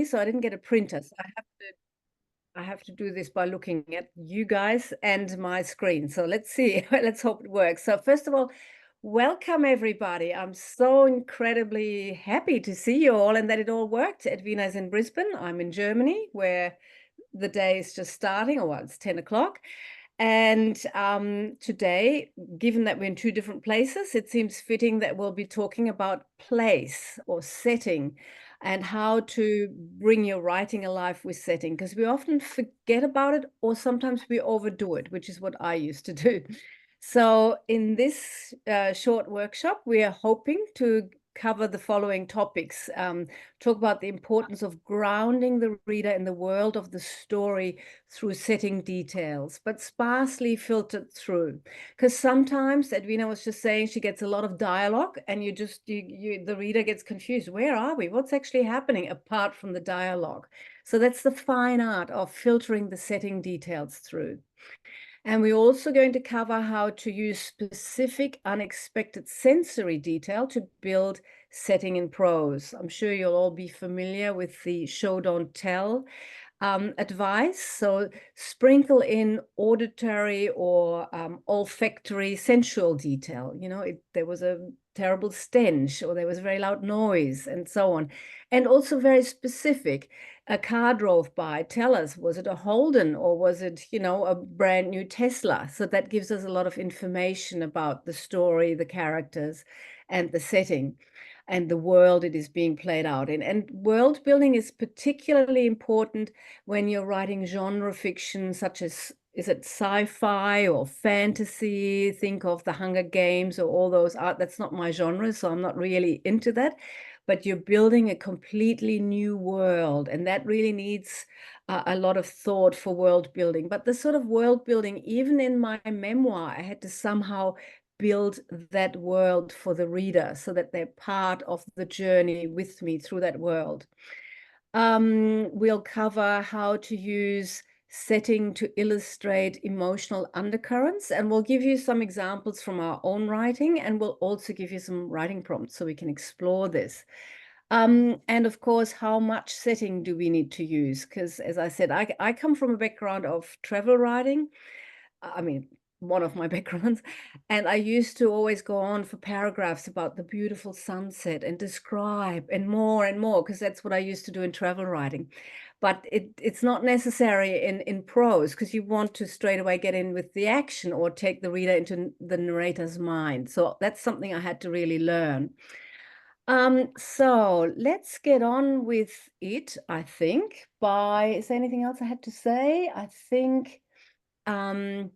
so I didn't get a printer. So I have to do this by looking at you guys and my screen. So let's see. Let's hope it works. So first of all, welcome everybody. I'm so incredibly happy to see you all and that it all worked. Edwina's in Brisbane. I'm in Germany, where the day is just starting, or well, it's 10 o'clock. And today, given that we're in two different places, it seems fitting that we'll be talking about place or setting and how to bring your writing alive with setting, because we often forget about it or sometimes we overdo it, which is what I used to do. So in this short workshop, we are hoping to cover the following topics. Talk about the importance of grounding the reader in the world of the story through setting details, but sparsely filtered through. Because sometimes, Edwina was just saying, she gets a lot of dialogue and the reader gets confused. Where are we? What's actually happening apart from the dialogue? So that's the fine art of filtering the setting details through. And we're also going to cover how to use specific unexpected sensory detail to build setting in prose. I'm sure you'll all be familiar with the show don't tell advice. So sprinkle in auditory or olfactory sensual detail. You know, there was a terrible stench or there was a very loud noise and so on. And also very specific. A car drove by, tell us, was it a Holden or was it, you know, a brand new Tesla? So that gives us a lot of information about the story, the characters, and the setting and the world it is being played out in. And world building is particularly important when you're writing genre fiction, such as, is it sci-fi or fantasy? Think of the Hunger Games or all those art. That's not my genre, so I'm not really into that. But you're building a completely new world, and that really needs a lot of thought for world building. But the sort of world building, even in my memoir, I had to somehow build that world for the reader so that they're part of the journey with me through that world. We'll cover how to use setting to illustrate emotional undercurrents, and we'll give you some examples from our own writing, and we'll also give you some writing prompts so we can explore this. And of course, how much setting do we need to use? Because as I said, I come from a background of travel writing. I mean, one of my backgrounds. And I used to always go on for paragraphs about the beautiful sunset and describe and more, because that's what I used to do in travel writing. But it's not necessary in prose, because you want to straight away get in with the action or take the reader into the narrator's mind. So that's something I had to really learn. So let's get on with it, I think. Is there anything else I had to say? I think, oh,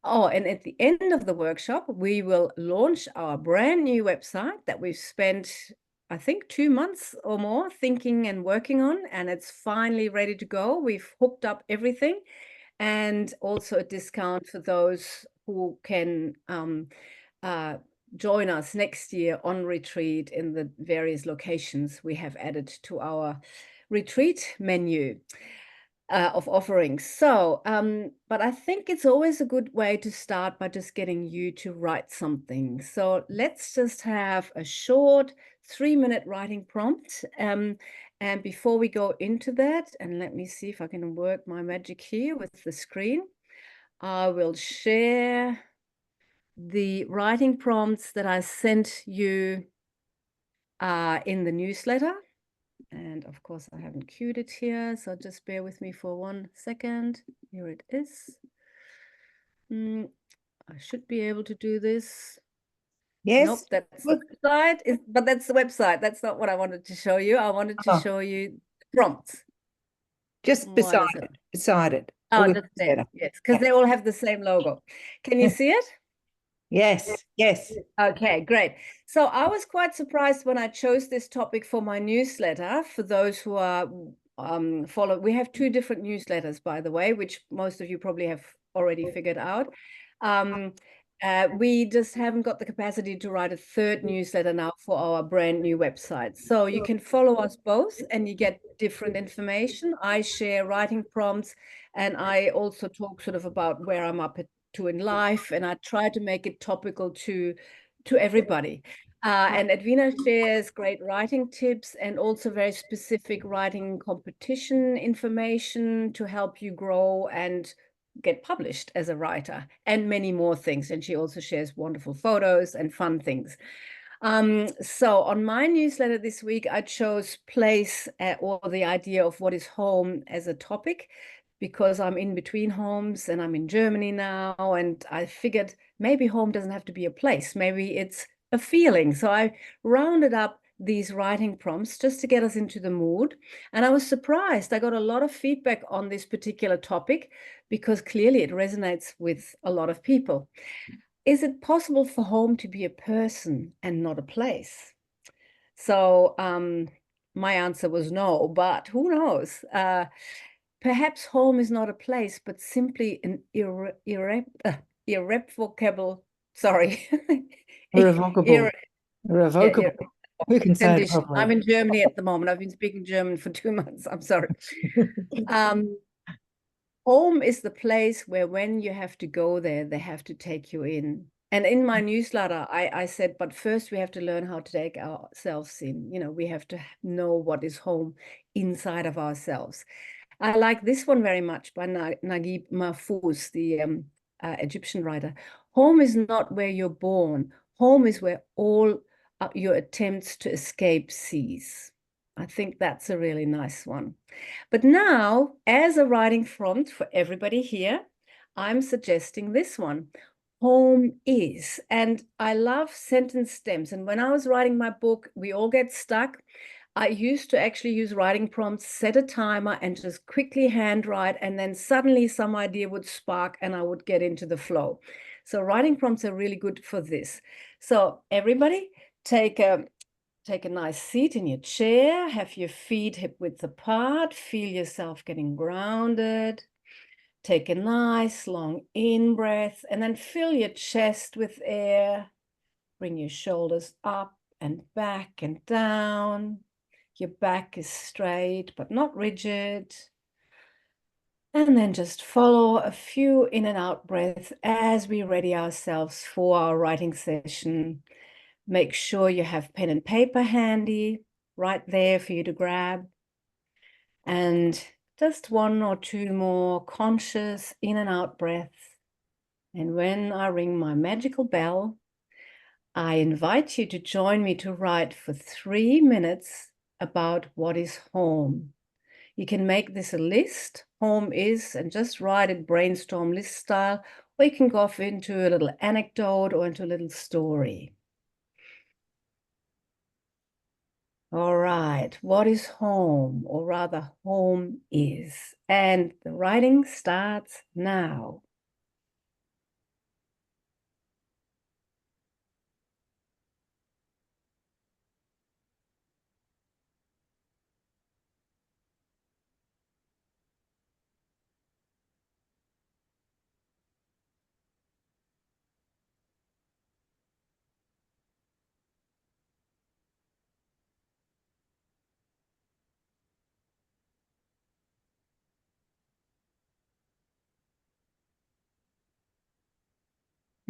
and at the end of the workshop, we will launch our brand new website that we've spent, I think, 2 months or more thinking and working on, and it's finally ready to go. We've hooked up everything, and also a discount for those who can join us next year on retreat in the various locations we have added to our retreat menu of offerings. So, but I think it's always a good way to start by just getting you to write something. So let's just have a short 3-minute writing prompt. And before we go into that, and let me see if I can work my magic here with the screen, I will share the writing prompts that I sent you in the newsletter. And of course, I haven't queued it here, so just bear with me for 1 second. Here it is. I should be able to do this. Yes. Nope, that's the website. But that's the website. That's not what I wanted to show you. I wanted to show you prompts. Just beside it. Beside it. Oh, just there. Yes, because they all have the same logo. Can you see it? Yes, yes. Okay, great. So I was quite surprised when I chose this topic for my newsletter. For those who are we have 2 different newsletters, by the way, which most of you probably have already figured out. We just haven't got the capacity to write a 3rd newsletter now for our brand new website. So you can follow us both and you get different information. I share writing prompts, and I also talk sort of about where I'm up to in life, and I try to make it topical to everybody. And Edwina shares great writing tips and also very specific writing competition information to help you grow and get published as a writer, and many more things. And she also shares wonderful photos and fun things. So on my newsletter this week, I chose place or the idea of what is home as a topic, because I'm in between homes and I'm in Germany now. And I figured maybe home doesn't have to be a place. Maybe it's a feeling. So I rounded up these writing prompts just to get us into the mood. And I was surprised. I got a lot of feedback on this particular topic because clearly it resonates with a lot of people. Is it possible for home to be a person and not a place? So my answer was no, but who knows? Perhaps home is not a place, but simply an irrevocable, sorry. Irrevocable. Yeah, Irrevocable. Who can say it condition. I'm properly? in Germany at the moment. I've been speaking German for 2 months. I'm sorry. Home is the place where when you have to go there, they have to take you in. And in my newsletter, I said, but first we have to learn how to take ourselves in. We have to know what is home inside of ourselves. I like this one very much by Naguib Mahfouz, the Egyptian writer. Home is not where you're born. Home is where all your attempts to escape cease. I think that's a really nice one. But now, as a writing prompt for everybody here, I'm suggesting this one. Home is. And I love sentence stems. And when I was writing my book, We All Get Stuck, I used to actually use writing prompts, set a timer, and just quickly handwrite. And then suddenly some idea would spark and I would get into the flow. So writing prompts are really good for this. So everybody take a nice seat in your chair, have your feet hip width apart, feel yourself getting grounded. Take a nice long in-breath and then fill your chest with air. Bring your shoulders up and back and down. Your back is straight but not rigid. And then just follow a few in and out breaths as we ready ourselves for our writing session. Make sure you have pen and paper handy right there for you to grab. And just one or two more conscious in and out breaths. And when I ring my magical bell, I invite you to join me to write for 3 minutes about what is home. You can make this a list, home is, and just write it brainstorm list style, or you can go off into a little anecdote or into a little story. All right, what is home, or rather home is? And the writing starts now.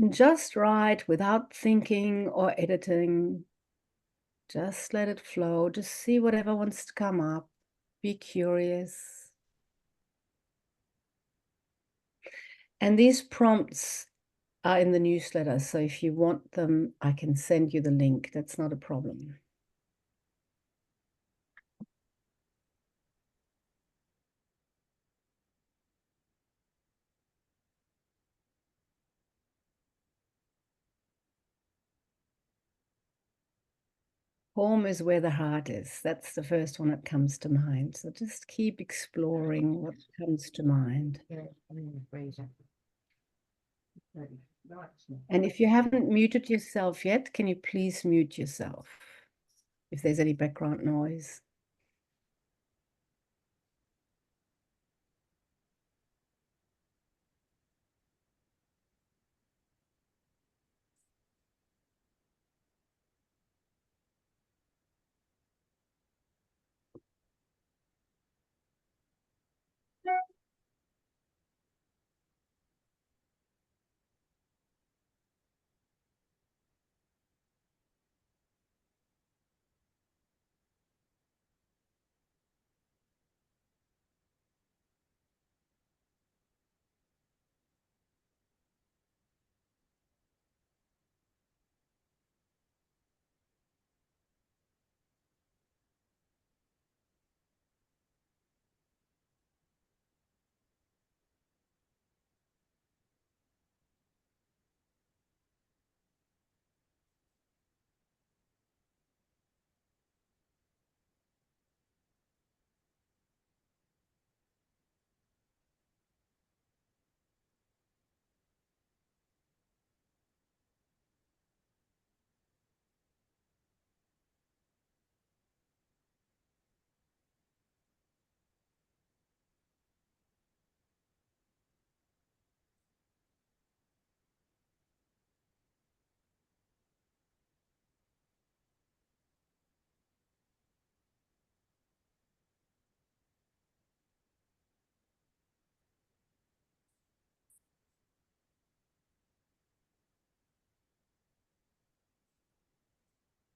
And just write without thinking or editing. Just let it flow. Just see whatever wants to come up. Be curious. And these prompts are in the newsletter. So if you want them, I can send you the link. That's not a problem. Home is where the heart is. That's the first one that comes to mind. So just keep exploring what comes to mind. And if you haven't muted yourself yet, can you please mute yourself if there's any background noise?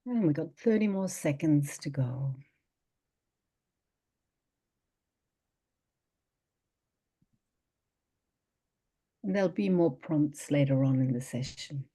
And we've got 30 more seconds to go. And there'll be more prompts later on in the session.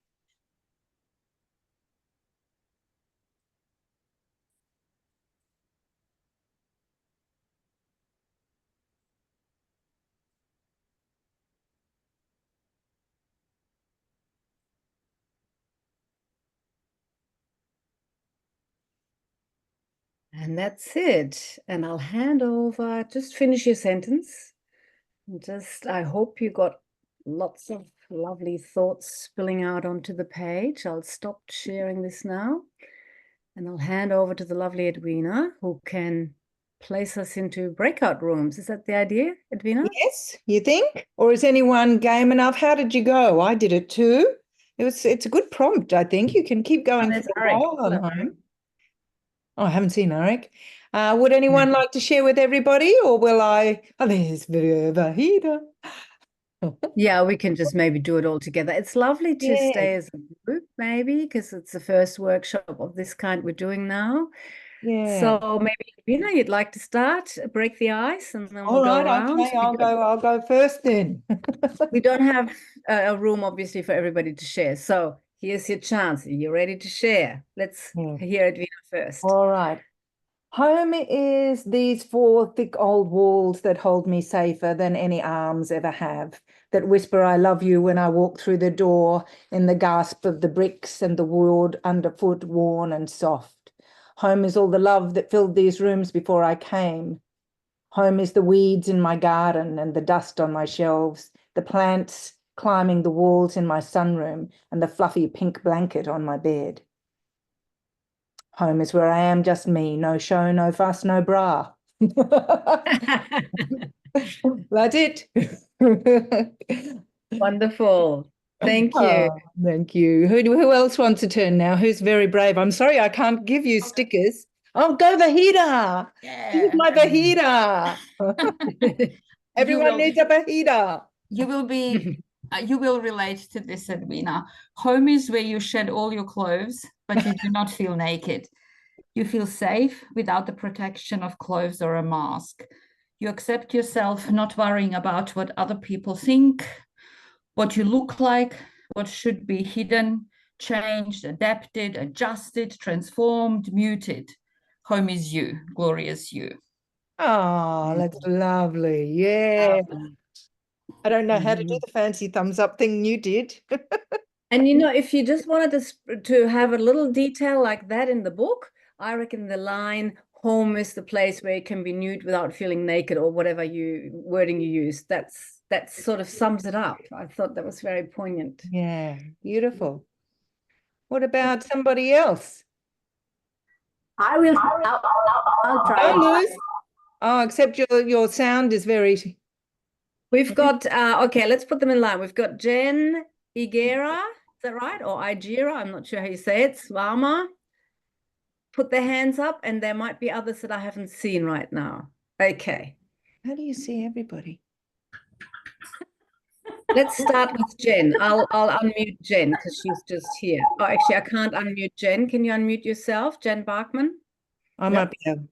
And that's it. And I'll hand over, just finish your sentence. I hope you got lots of lovely thoughts spilling out onto the page. I'll stop sharing this now. And I'll hand over to the lovely Edwina, who can place us into breakout rooms. Is that the idea, Edwina? Yes, you think? Or is anyone game enough? How did you go? I did it too. It's a good prompt, I think. You can keep going for a while on home. Oh, I haven't seen Eric. Would anyone like to share with everybody, or will I? Oh, there's Vahida. Yeah, we can just maybe do it all together. It's lovely to stay as a group, maybe, because it's the first workshop of this kind we're doing now. Yeah. So maybe, Edwina, you'd like to start, break the ice, and then All we'll go right, around. okay, I'll go first then. We don't have a room, obviously, for everybody to share. So here's your chance. Are you ready to share? Let's hear Edwina first. All right. Home is these four thick old walls that hold me safer than any arms ever have, that whisper I love you when I walk through the door, in the gasp of the bricks and the wood underfoot worn and soft. Home is all the love that filled these rooms before I came. Home is the weeds in my garden and the dust on my shelves, the plants climbing the walls in my sunroom and the fluffy pink blanket on my bed. Home is where I am, just me, no show, no fuss, no bra. That's it. Wonderful. Thank you. Oh, thank you. Who else wants a turn now? Who's very brave? I'm sorry, I can't give you stickers. Oh, go Vahida. Who's my Vahida? Everyone needs a Vahida. You will be, you will relate to this, Edwina. Home is where you shed all your clothes, but you do not feel naked. You feel safe without the protection of clothes or a mask. You accept yourself, not worrying about what other people think, what you look like, what should be hidden, changed, adapted, adjusted, transformed, muted. Home is you, glorious you. Oh, that's lovely. Yeah. I don't know how to do the fancy thumbs up thing you did. And if you just wanted to have a little detail like that in the book, I reckon the line "home is the place where you can be nude without feeling naked," or whatever wording you use, that sort of sums it up. I thought that was very poignant. Yeah, beautiful. What about somebody else? I will. I'll try. Luz. Oh, except your sound is very. We've got okay. Let's put them in line. We've got Jen Igera. Is that right? Or Igera? I'm not sure how you say it. Swama. Put their hands up, and there might be others that I haven't seen right now. Okay. How do you see everybody? Let's start with Jen. I'll unmute Jen because she's just here. Oh, actually, I can't unmute Jen. Can you unmute yourself, Jen Barkman? I might be able.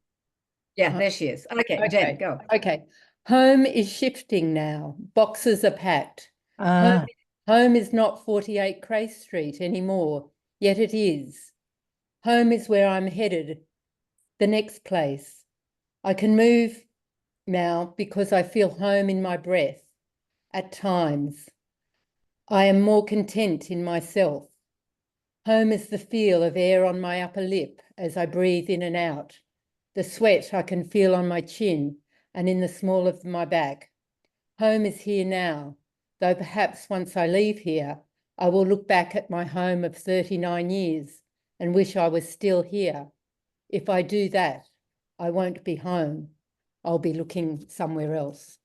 Yeah, there she is. Okay, Jen, go. Okay. Home is shifting now. Boxes are packed. Ah. Home is not 48 Cray Street anymore, yet it is. Home is where I'm headed, the next place. I can move now because I feel home in my breath. At times, I am more content in myself. Home is the feel of air on my upper lip as I breathe in and out, the sweat I can feel on my chin and in the small of my back. Home is here now, though perhaps once I leave here, I will look back at my home of 39 years and wish I was still here. If I do that, I won't be home. I'll be looking somewhere else.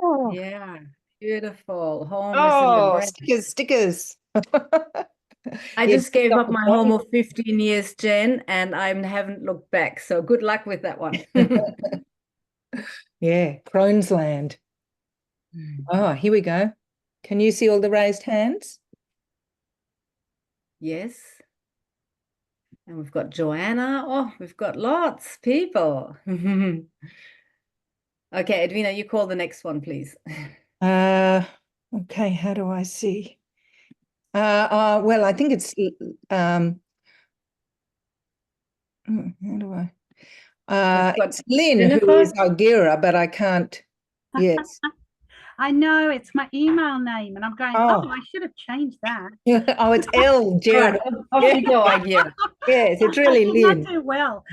Oh, yeah, beautiful. Home is in the breath. Stickers. I just gave up my home of 15 years, Jen, and I haven't looked back. So good luck with that one. Yeah, Crohn's land. Oh, here we go. Can you see all the raised hands? Yes. And we've got Joanna. Oh, we've got lots of people. Okay, Edwina, you call the next one, please. Okay, how do I see? Well, I think it's how do I? got It's Lynn, who Jennifer. is Algira, but I can't. Yes. I know it's my email name, and I'm going, Oh. oh, I should have changed that. Oh, it's L, All Jen. right, off you go, Agira. Yes, it's really I did not Lynn. do well.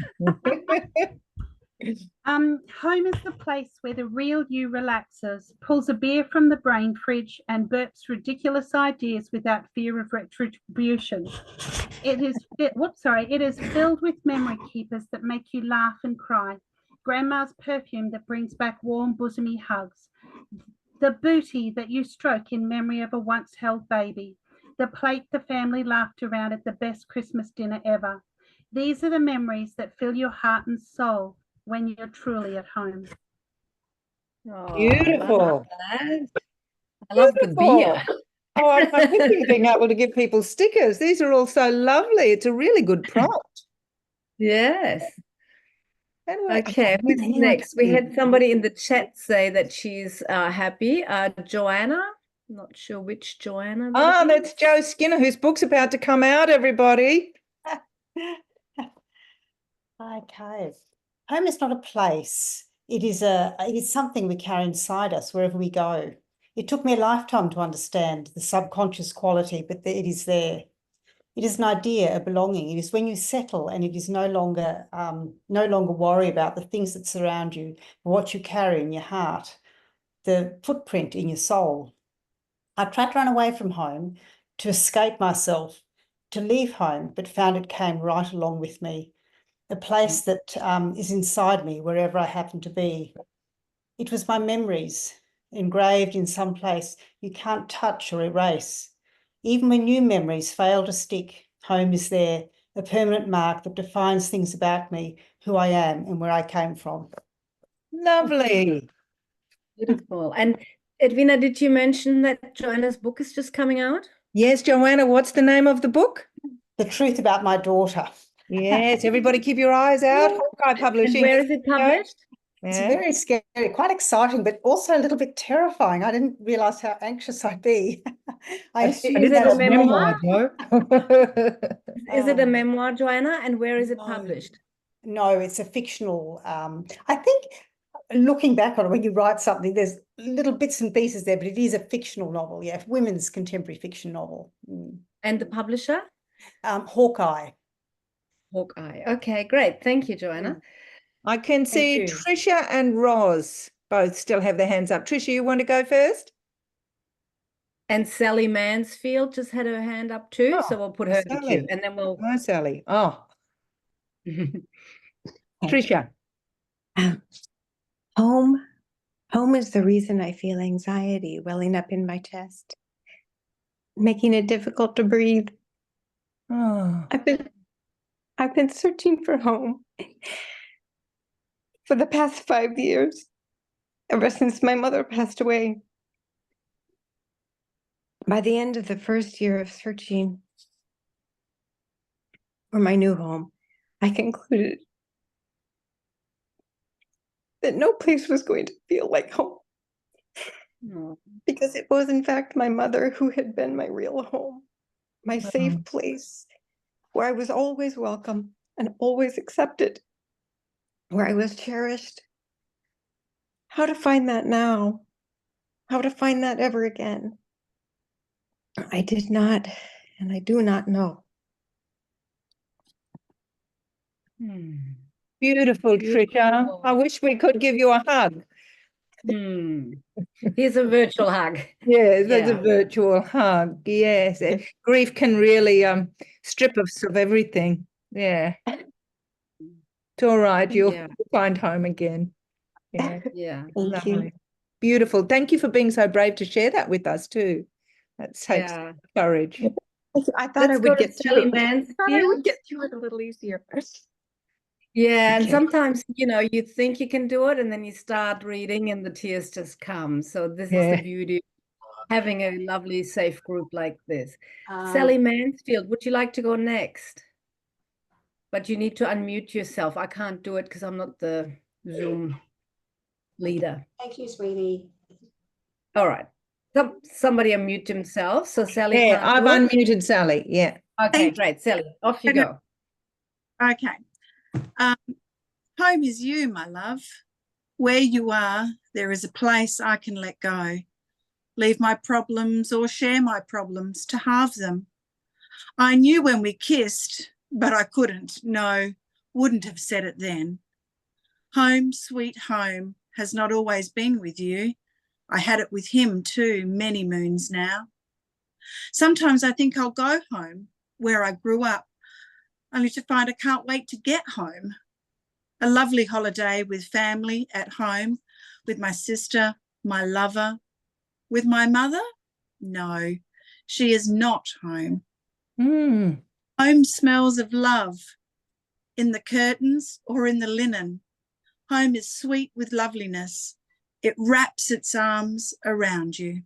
Home is the place where the real you relaxes, pulls a beer from the brain fridge, and burps ridiculous ideas without fear of retribution. It is filled with memory keepers that make you laugh and cry. Grandma's perfume that brings back warm, bosomy hugs. The booty that you stroke in memory of a once held baby. The plate the family laughed around at the best Christmas dinner ever. These are the memories that fill your heart and soul when you're truly at home. Oh, Beautiful. I love that. I love the beer. Oh, I'm thinking of being able to give people stickers. These are all so lovely. It's a really good prompt. Yes. Anyway, Okay, who's next? We had somebody in the chat say that she's happy. Joanna, not sure which Joanna. That's Jo Skinner, whose book's about to come out, everybody. Okay. Home is not a place. It is something we carry inside us wherever we go. It took me a lifetime to understand the subconscious quality, but it is there. It is an idea, a belonging. It is when you settle and it is no longer worry about the things that surround you, what you carry in your heart, the footprint in your soul. I tried to run away from home, to escape myself, to leave home, but found it came right along with me. A place that is inside me wherever I happen to be. It was my memories, engraved in some place you can't touch or erase. Even when new memories fail to stick, home is there, a permanent mark that defines things about me, who I am and where I came from. Lovely. Beautiful. And Edwina, did you mention that Joanna's book is just coming out? Yes, Joanna, what's the name of the book? The Truth About My Daughter. Yes, everybody keep your eyes out. Hawkeye Publishing. And where is it published? It's Yeah. very scary, quite exciting, but also a little bit terrifying. I didn't realise how anxious I'd be. I assume Is it that a memoir? Is it a Um, memoir, Joanna? And where is it published? No, it's a fictional. I think looking back on it, when you write something, there's little bits and pieces there, but it is a fictional novel. Yeah, women's contemporary fiction novel. And the publisher? Hawkeye. Hawkeye. Okay, great. Thank you, Joanna. I can see you. Tricia and Roz both still have their hands up. Tricia, you want to go first? And Sally Mansfield just had her hand up too, so Oh, we'll put her in the Sally. queue, and then we'll. Hi, Sally. Oh, Tricia. Home is the reason I feel anxiety welling up in my chest, making it difficult to breathe. Oh, I've been searching for home for the past 5 years, ever since my mother passed away. By the end of the first year of searching for my new home, I concluded that no place was going to feel like home. Oh. Because it was, in fact, my mother who had been my real home, my safe place, where I was always welcome and always accepted, where I was cherished. How to find that now? How to find that ever again? I did not, and I do not know. beautiful, Tricia. I wish we could give you a hug. Here's a virtual hug. Yes, that's a Yeah. virtual hug. Yes, grief can really strip us of everything. Yeah, it's all right. You'll Yeah. find home again. Yeah, Yeah. Thank you. lovely. Beautiful. Thank you for being so brave to share that with us too. That takes Yeah. courage. I thought I Let's go would to get Sally through it. I thought I Mansfield. would get through it a little easier. Yeah, and Okay. sometimes, you think you can do it, and then you start reading and the tears just come. So this is Yeah. the beauty of having a lovely, safe group like this. Sally Mansfield, would you like to go next? but you need to unmute yourself. I can't do it because I'm not the Zoom leader. Thank you, sweetie. All right. Somebody unmute himself. So Sally Yeah, can't I've do it. unmuted Sally. Yeah. Okay, Thank great. Sally, off you you. go. Okay. Home is you, my love. Where you are, there is a place I can let go. Leave my problems or share my problems to halve them. I knew when we kissed, but I couldn't, no, wouldn't have said it then. Home, sweet home, has not always been with you. I had it with him too, many moons now. Sometimes I think I'll go home, where I grew up, only to find I can't wait to get home. A lovely holiday with family at home, with my sister, my lover. With my mother? No, she is not home. Mm. Home smells of love in the curtains or in the linen. Home is sweet with loveliness. It wraps its arms around you.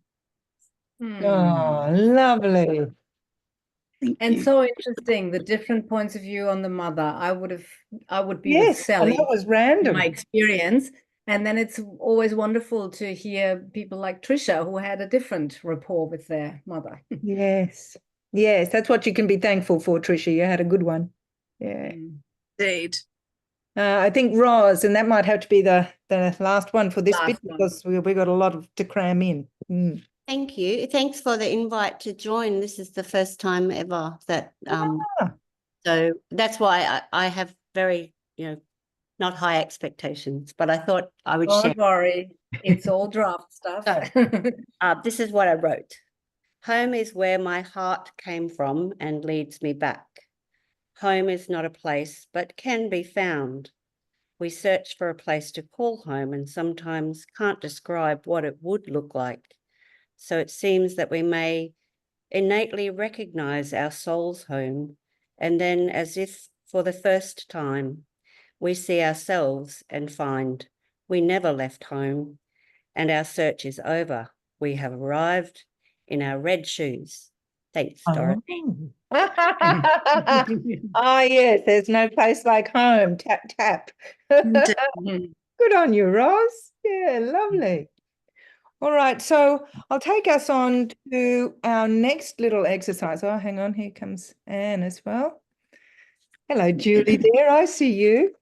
Oh, lovely. Thank And you. so interesting, the different points of view on the mother. I would be with Yes, and Sally that was in random. my experience. And then it's always wonderful to hear people like Trisha who had a different rapport with their mother. Yes. Yes, that's what you can be thankful for, Tricia. You had a good one. Yeah. Indeed. I think Roz, and that might have to be the last one for this Last bit one. because we got a lot to cram in. Mm. Thank you. Thanks for the invite to join. This is the first time ever that so that's why I have very, not high expectations, but I thought I would share. Don't worry, it's all draft stuff. This is what I wrote. Home is where my heart came from and leads me back. Home is not a place, but can be found. We search for a place to call home and sometimes can't describe what it would look like. So it seems that we may innately recognize our soul's home, and then, as if for the first time, we see ourselves and find we never left home, and our search is over. We have arrived in our red shoes. Thanks, Dorothy. Oh, yes, there's no place like home. Tap, tap. Good on you, Roz. Yeah, lovely. All right, so I'll take us on to our next little exercise. Oh, hang on, here comes Anne as well. Hello, Julie there, I see you.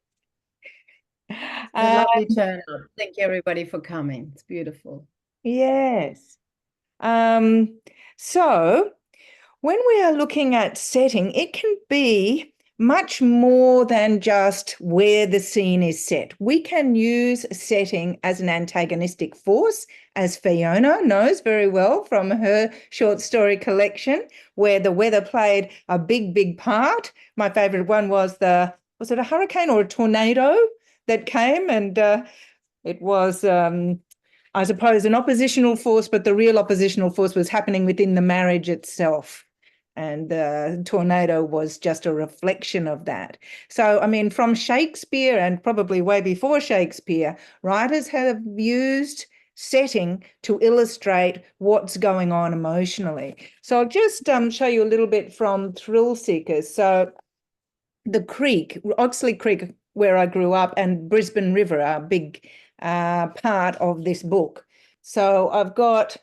A lovely turnout. Thank you, everybody, for coming. It's beautiful. Yes. So when we are looking at setting, it can be much more than just where the scene is set. We can use setting as an antagonistic force, as Fiona knows very well from her short story collection, where the weather played a big, big part. My favorite one was was it a hurricane or a tornado that came? And it was, I suppose, an oppositional force, but the real oppositional force was happening within the marriage itself. And the tornado was just a reflection of that. So, I mean, from Shakespeare and probably way before Shakespeare, writers have used setting to illustrate what's going on emotionally. So I'll just show you a little bit from Thrill Seekers. So the creek, Oxley Creek, where I grew up, and Brisbane River are a big part of this book. So I've got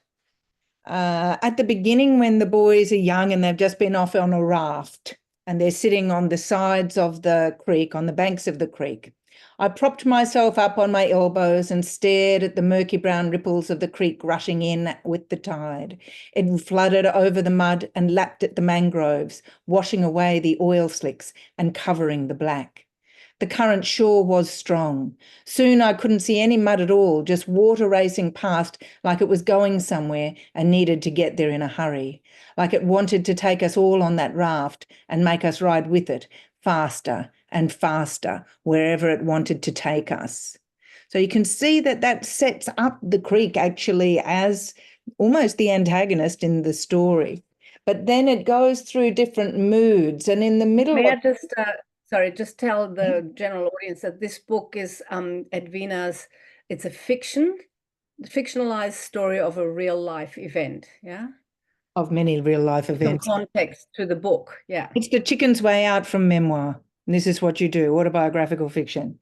at the beginning when the boys are young and they've just been off on a raft and they're sitting on the sides of the creek, on the banks of the creek. I propped myself up on my elbows and stared at the murky brown ripples of the creek rushing in with the tide. It flooded over the mud and lapped at the mangroves, washing away the oil slicks and covering the black. The current sure was strong. Soon I couldn't see any mud at all, just water racing past like it was going somewhere and needed to get there in a hurry, like it wanted to take us all on that raft and make us ride with it, faster and faster, wherever it wanted to take us. So you can see that that sets up the creek actually as almost the antagonist in the story. But then it goes through different moods, and in the middle May I of just just tell the general audience that this book is Edwina's, it's a fictionalized story of a real life event, yeah? Of many real life Some events. context to the book, yeah. It's the chicken's way out from memoir. This is what you do, autobiographical fiction.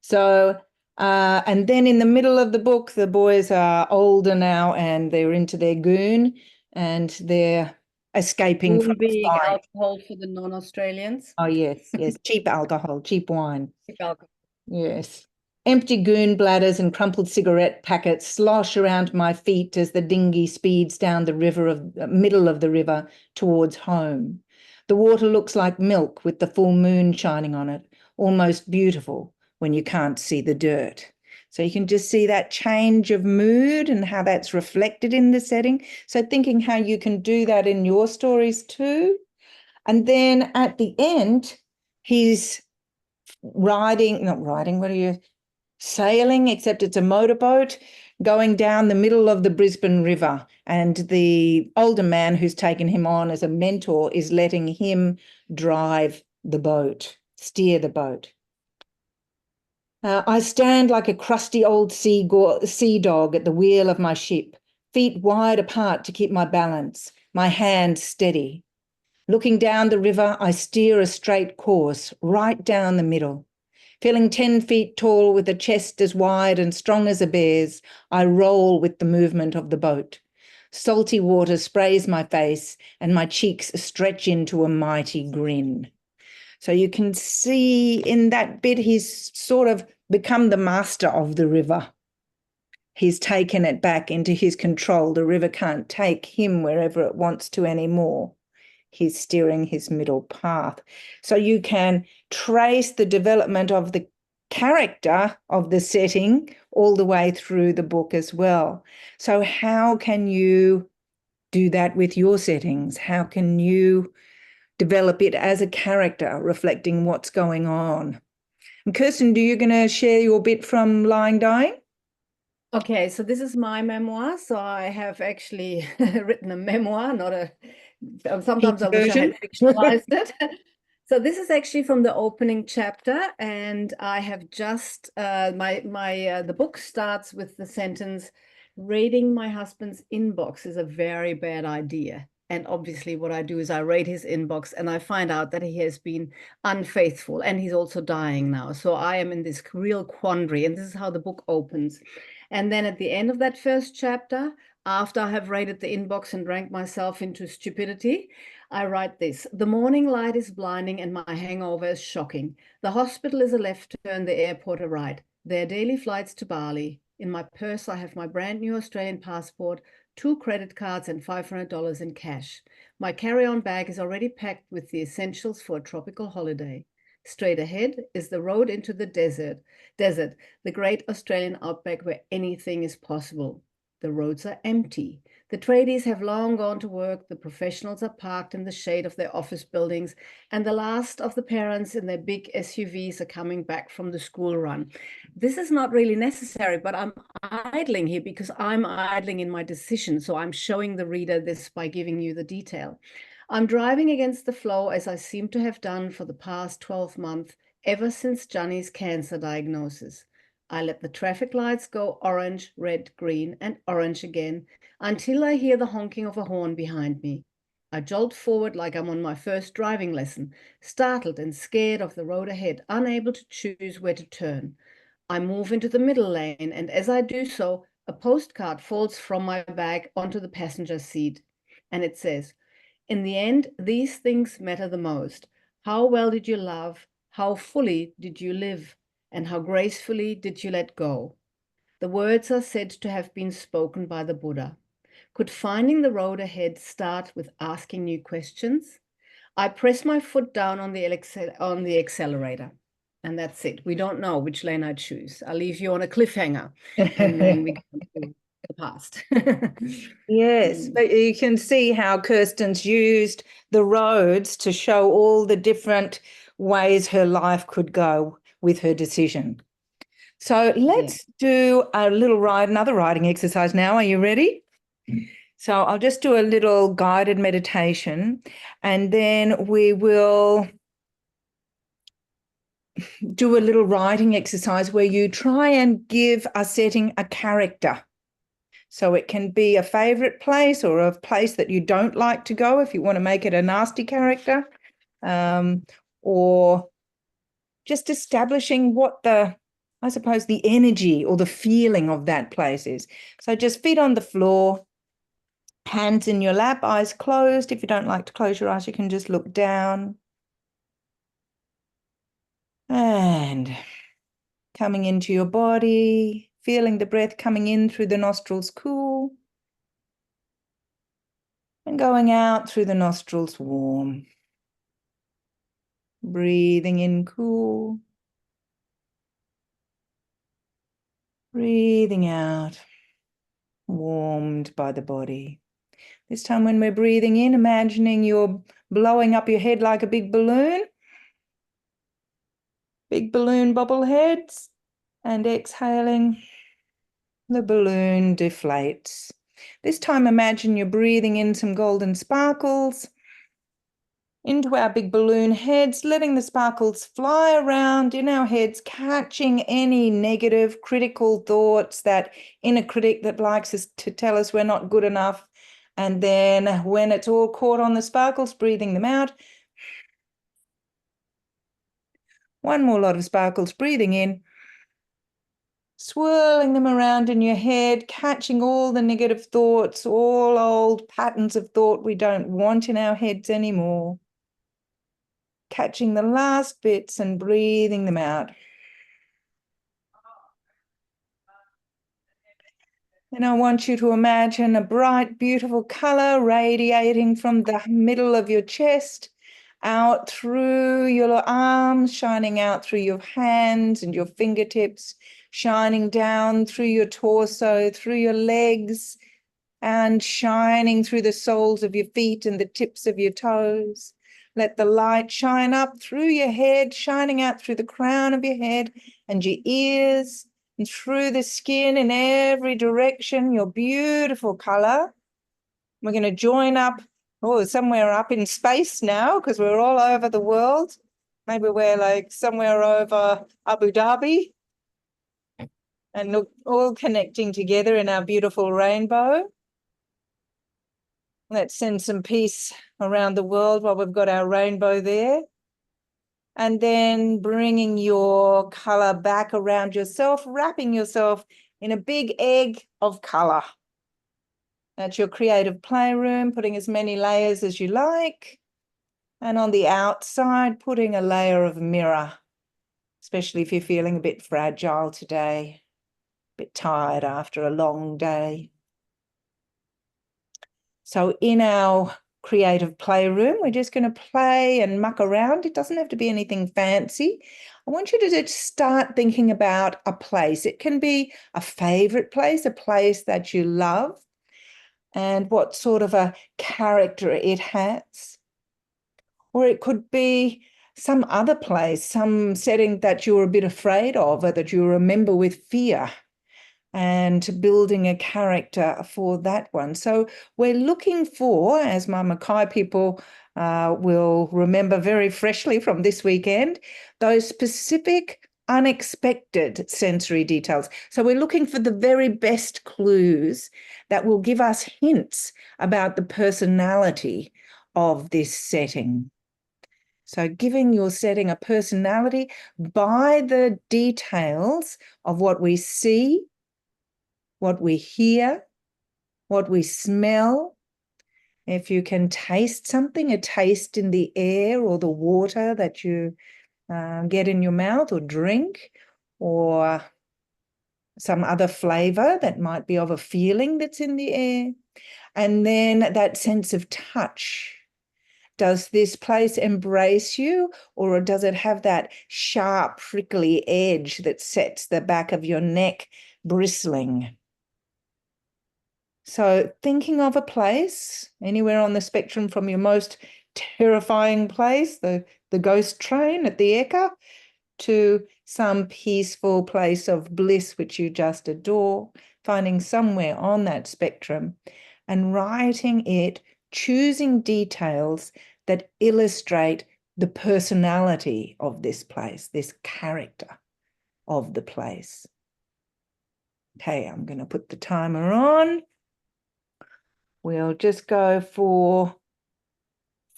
So, and then in the middle of the book, the boys are older now and they're into their goon and they're escaping Goon from being fight. alcohol for the non-Australians. Oh, yes, yes. Cheap alcohol, cheap wine. Cheap alcohol. Yes. Empty goon bladders and crumpled cigarette packets slosh around my feet as the dinghy speeds down the middle of the river towards home. The water looks like milk with the full moon shining on it, almost beautiful when you can't see the dirt. So you can just see that change of mood and how that's reflected in the setting. So thinking how you can do that in your stories too. And then at the end, he's sailing, except it's a motorboat, going down the middle of the Brisbane River. And the older man who's taken him on as a mentor is letting him drive the boat, steer the boat. I stand like a crusty old sea dog at the wheel of my ship, feet wide apart to keep my balance, my hand steady. Looking down the river, I steer a straight course, right down the middle. Feeling 10 feet tall with a chest as wide and strong as a bear's, I roll with the movement of the boat. Salty water sprays my face and my cheeks stretch into a mighty grin. So you can see in that bit, he's sort of become the master of the river. He's taken it back into his control. The river can't take him wherever it wants to anymore. He's steering his middle path. So you can trace the development of the character of the setting all the way through the book as well. So how can you do that with your settings? How can you develop it as a character reflecting what's going on? And Kirsten, you going to share your bit from Lying Dying? Okay, so this is my memoir. So I have actually written a memoir, not a. Sometimes I wish I had fictionalized it. So this is actually from the opening chapter, and I have just the book starts with the sentence, "Raiding my husband's inbox is a very bad idea." And obviously what I do is I raid his inbox and I find out that he has been unfaithful and he's also dying now. So I am in this real quandary, and this is how the book opens. And then at the end of that first chapter, after I have raided the inbox and drank myself into stupidity, I write this: "The morning light is blinding and my hangover is shocking. The hospital is a left turn, the airport a right. There are daily flights to Bali. In my purse, I have my brand new Australian passport, 2 credit cards and $500 in cash. My carry-on bag is already packed with the essentials for a tropical holiday. Straight ahead is the road into the desert, the great Australian outback where anything is possible. The roads are empty. The tradies have long gone to work. The professionals are parked in the shade of their office buildings, and the last of the parents in their big SUVs are coming back from the school run." This is not really necessary, but I'm idling here because I'm idling in my decision. So I'm showing the reader this by giving you the detail. "I'm driving against the flow as I seem to have done for the past 12 months, ever since Johnny's cancer diagnosis. I let the traffic lights go orange, red, green, and orange again until I hear the honking of a horn behind me. I jolt forward like I'm on my first driving lesson, startled and scared of the road ahead, unable to choose where to turn. I move into the middle lane, and as I do so, a postcard falls from my bag onto the passenger seat, and it says, 'In the end, these things matter the most. How well did you love? How fully did you live? And how gracefully did you let go?' The words are said to have been spoken by the Buddha. Could finding the road ahead start with asking new questions? I press my foot down on the accelerator. And that's it. We don't know which lane I choose. I'll leave you on a cliffhanger, and then we go to the past." Yes, but you can see how Kirsten's used the roads to show all the different ways her life could go with her decision. So let's do another writing exercise now. Are you ready? So I'll just do a little guided meditation, and then we will do a little writing exercise where you try and give a setting a character. So it can be a favorite place or a place that you don't like to go if you want to make it a nasty character, or just establishing what I suppose the energy or the feeling of that place is. So just feet on the floor, hands in your lap, eyes closed. If you don't like to close your eyes, you can just look down. And coming into your body, feeling the breath coming in through the nostrils cool and going out through the nostrils warm. Breathing in cool. Breathing out, warmed by the body. This time when we're breathing in, imagining you're blowing up your head like a big balloon. Big balloon bobble heads. And exhaling, the balloon deflates. This time imagine you're breathing in some golden sparkles into our big balloon heads, letting the sparkles fly around in our heads, catching any negative critical thoughts, that inner critic that likes us to tell us we're not good enough. And then when it's all caught on the sparkles, breathing them out. One more lot of sparkles, breathing in, swirling them around in your head, catching all the negative thoughts, all old patterns of thought we don't want in our heads anymore. Catching the last bits and breathing them out. And I want you to imagine a bright, beautiful color radiating from the middle of your chest out through your arms, shining out through your hands and your fingertips, shining down through your torso, through your legs, and shining through the soles of your feet and the tips of your toes. Let the light shine up through your head, shining out through the crown of your head and your ears and through the skin in every direction, your beautiful color. We're going to join up, somewhere up in space now, because we're all over the world. Maybe we're like somewhere over Abu Dhabi and look, all connecting together in our beautiful rainbow. Let's send some peace around the world while we've got our rainbow there. And then bringing your color back around yourself, wrapping yourself in a big egg of color. That's your creative playroom, putting as many layers as you like. And on the outside, putting a layer of mirror, especially if you're feeling a bit fragile today, a bit tired after a long day. So in our creative playroom, we're just going to play and muck around. It doesn't have to be anything fancy. I want you to just start thinking about a place. It can be a favorite place, a place that you love, and what sort of a character it has. Or it could be some other place, some setting that you're a bit afraid of or that you remember with fear, and building a character for that one. So we're looking for, as my Mackay people will remember very freshly from this weekend, those specific unexpected sensory details. So we're looking for the very best clues that will give us hints about the personality of this setting. So giving your setting a personality by the details of what we see, what we hear, what we smell. If you can taste something, a taste in the air or the water that you get in your mouth or drink, or some other flavor that might be of a feeling that's in the air. And then that sense of touch. Does this place embrace you, or does it have that sharp, prickly edge that sets the back of your neck bristling? So thinking of a place, anywhere on the spectrum from your most terrifying place, the ghost train at the Eka, to some peaceful place of bliss which you just adore, finding somewhere on that spectrum and writing it, choosing details that illustrate the personality of this place, this character of the place. Okay, I'm going to put the timer on. We'll just go for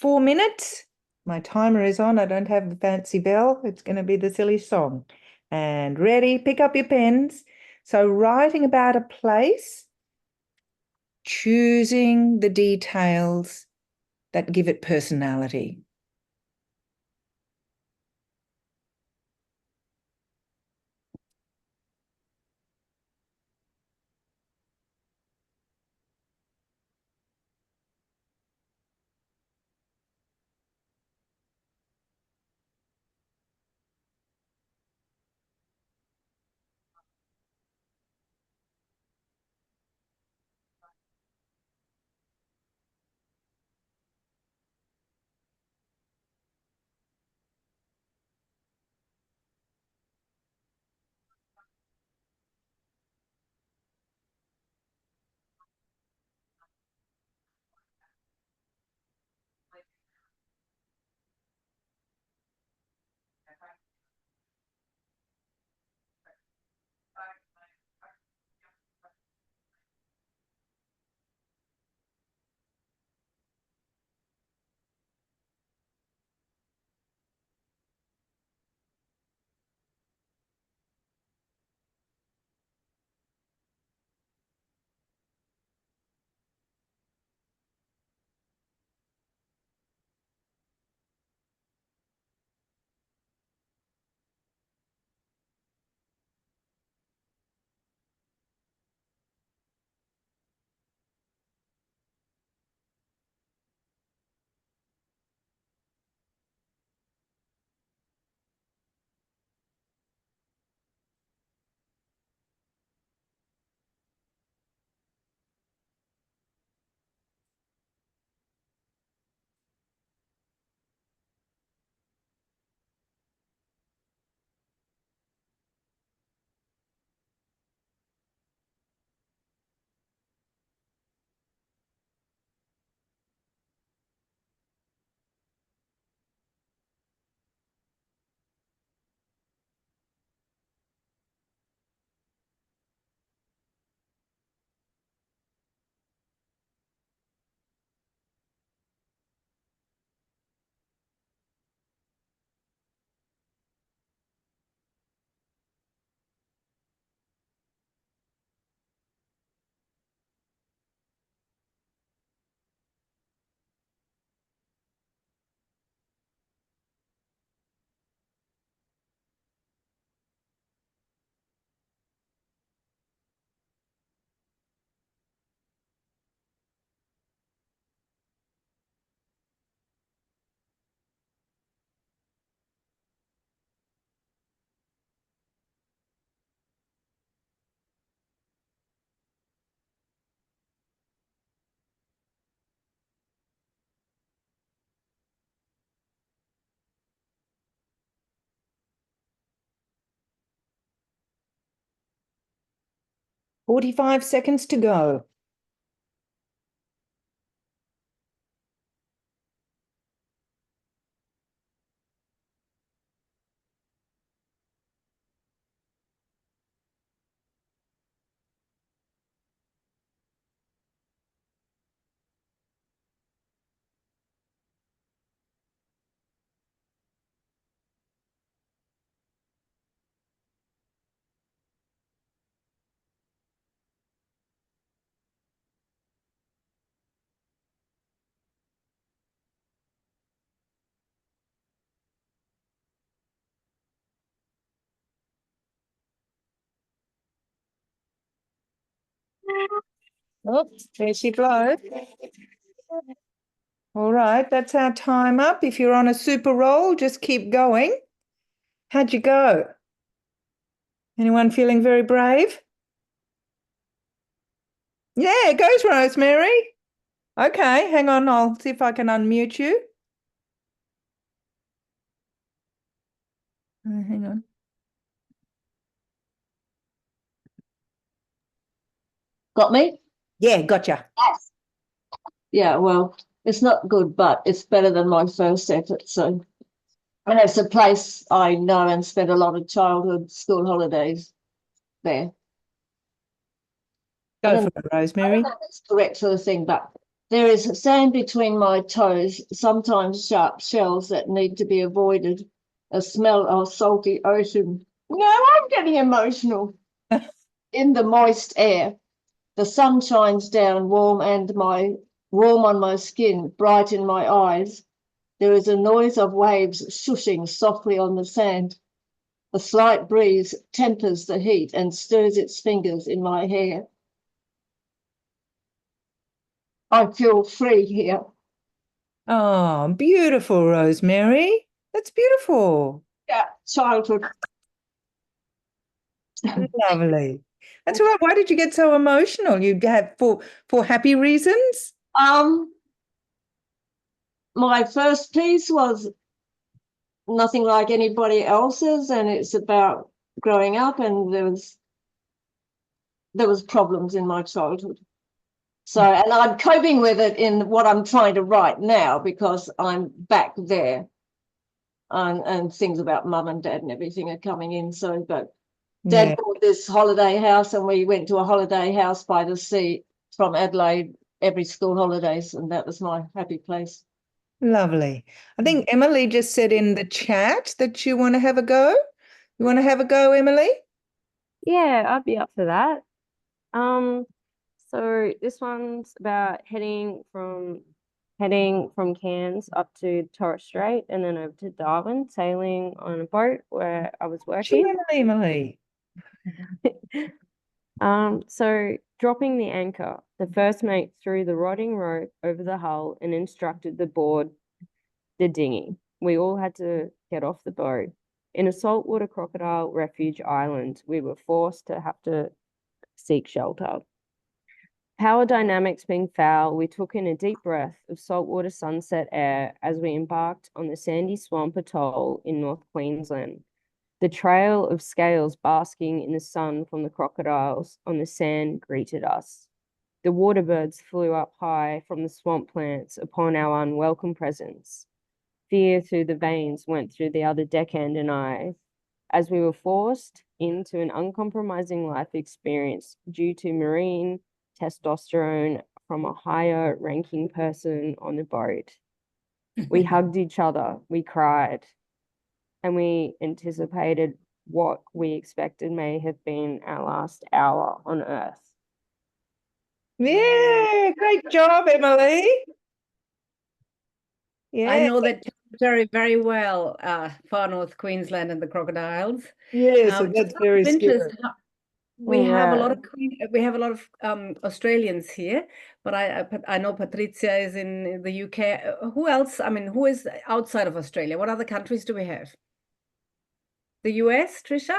4 minutes, My timer is on. I don't have the fancy bell. It's going to be the silly song. And ready, pick up your pens. So writing about a place, choosing the details that give it personality. Forty-five seconds to go. Oh, there she blows. All right, that's our time up. If you're on a super roll, just keep going. How'd you go? Anyone feeling very brave? Yeah, it goes, Rosemary. Okay, hang on. I'll see if I can unmute you. Hang on. Got me? Yeah, gotcha. Yes. Yeah, well, it's not good, but it's better than my first effort. So, and it's a place I know and spent a lot of childhood school holidays there. Go for it, Rosemary. That's correct sort of thing, but There is sand between my toes, sometimes sharp shells that need to be avoided, a smell of salty ocean. No, I'm getting emotional. In the moist air, the sun shines down warm on my skin, bright in my eyes. There is a noise of waves shushing softly on the sand. A slight breeze tempers the heat and stirs its fingers in my hair. I feel free here. Oh, beautiful, Rosemary. That's beautiful. Yeah, childhood. Lovely. That's all right. Why did you get so emotional? You have for happy reasons? My first piece was nothing like anybody else's, and it's about growing up, and there was problems in my childhood. So, and I'm coping with it in what I'm trying to write now because I'm back there, and things about mum and dad and everything are coming in. So, but Dad bought this holiday house, and we went to a holiday house by the sea from Adelaide every school holidays, and that was my happy place. Lovely. I think Emily just said in the chat that you want to have a go. You want to have a go, Emily? Yeah, I'd be up for that. So this one's about heading from Cairns up to Torres Strait and then over to Darwin, sailing on a boat where I was working. Emily. So dropping the anchor, the first mate threw the rotting rope over the hull and instructed the board the dinghy. We all had to get off the boat. In a saltwater crocodile refuge island, we were forced to have to seek shelter. Power dynamics being foul, we took in a deep breath of saltwater sunset air as we embarked on the sandy swamp atoll in North Queensland. The trail of scales basking in the sun from the crocodiles on the sand greeted us. The water birds flew up high from the swamp plants upon our unwelcome presence. Fear through the veins went through the other deckhand and I, as we were forced into an uncompromising life experience due to marine testosterone from a higher ranking person on the boat. We hugged each other, we cried, and we anticipated what we expected may have been our last hour on Earth. Yeah, great job, Emily. Yeah. I know that territory very well, far north Queensland and the crocodiles. Yeah, so that's very scary. We have a lot of Australians here, but I know Patricia is in the UK. Who else? I mean, who is outside of Australia? What other countries do we have? The US, Trisha?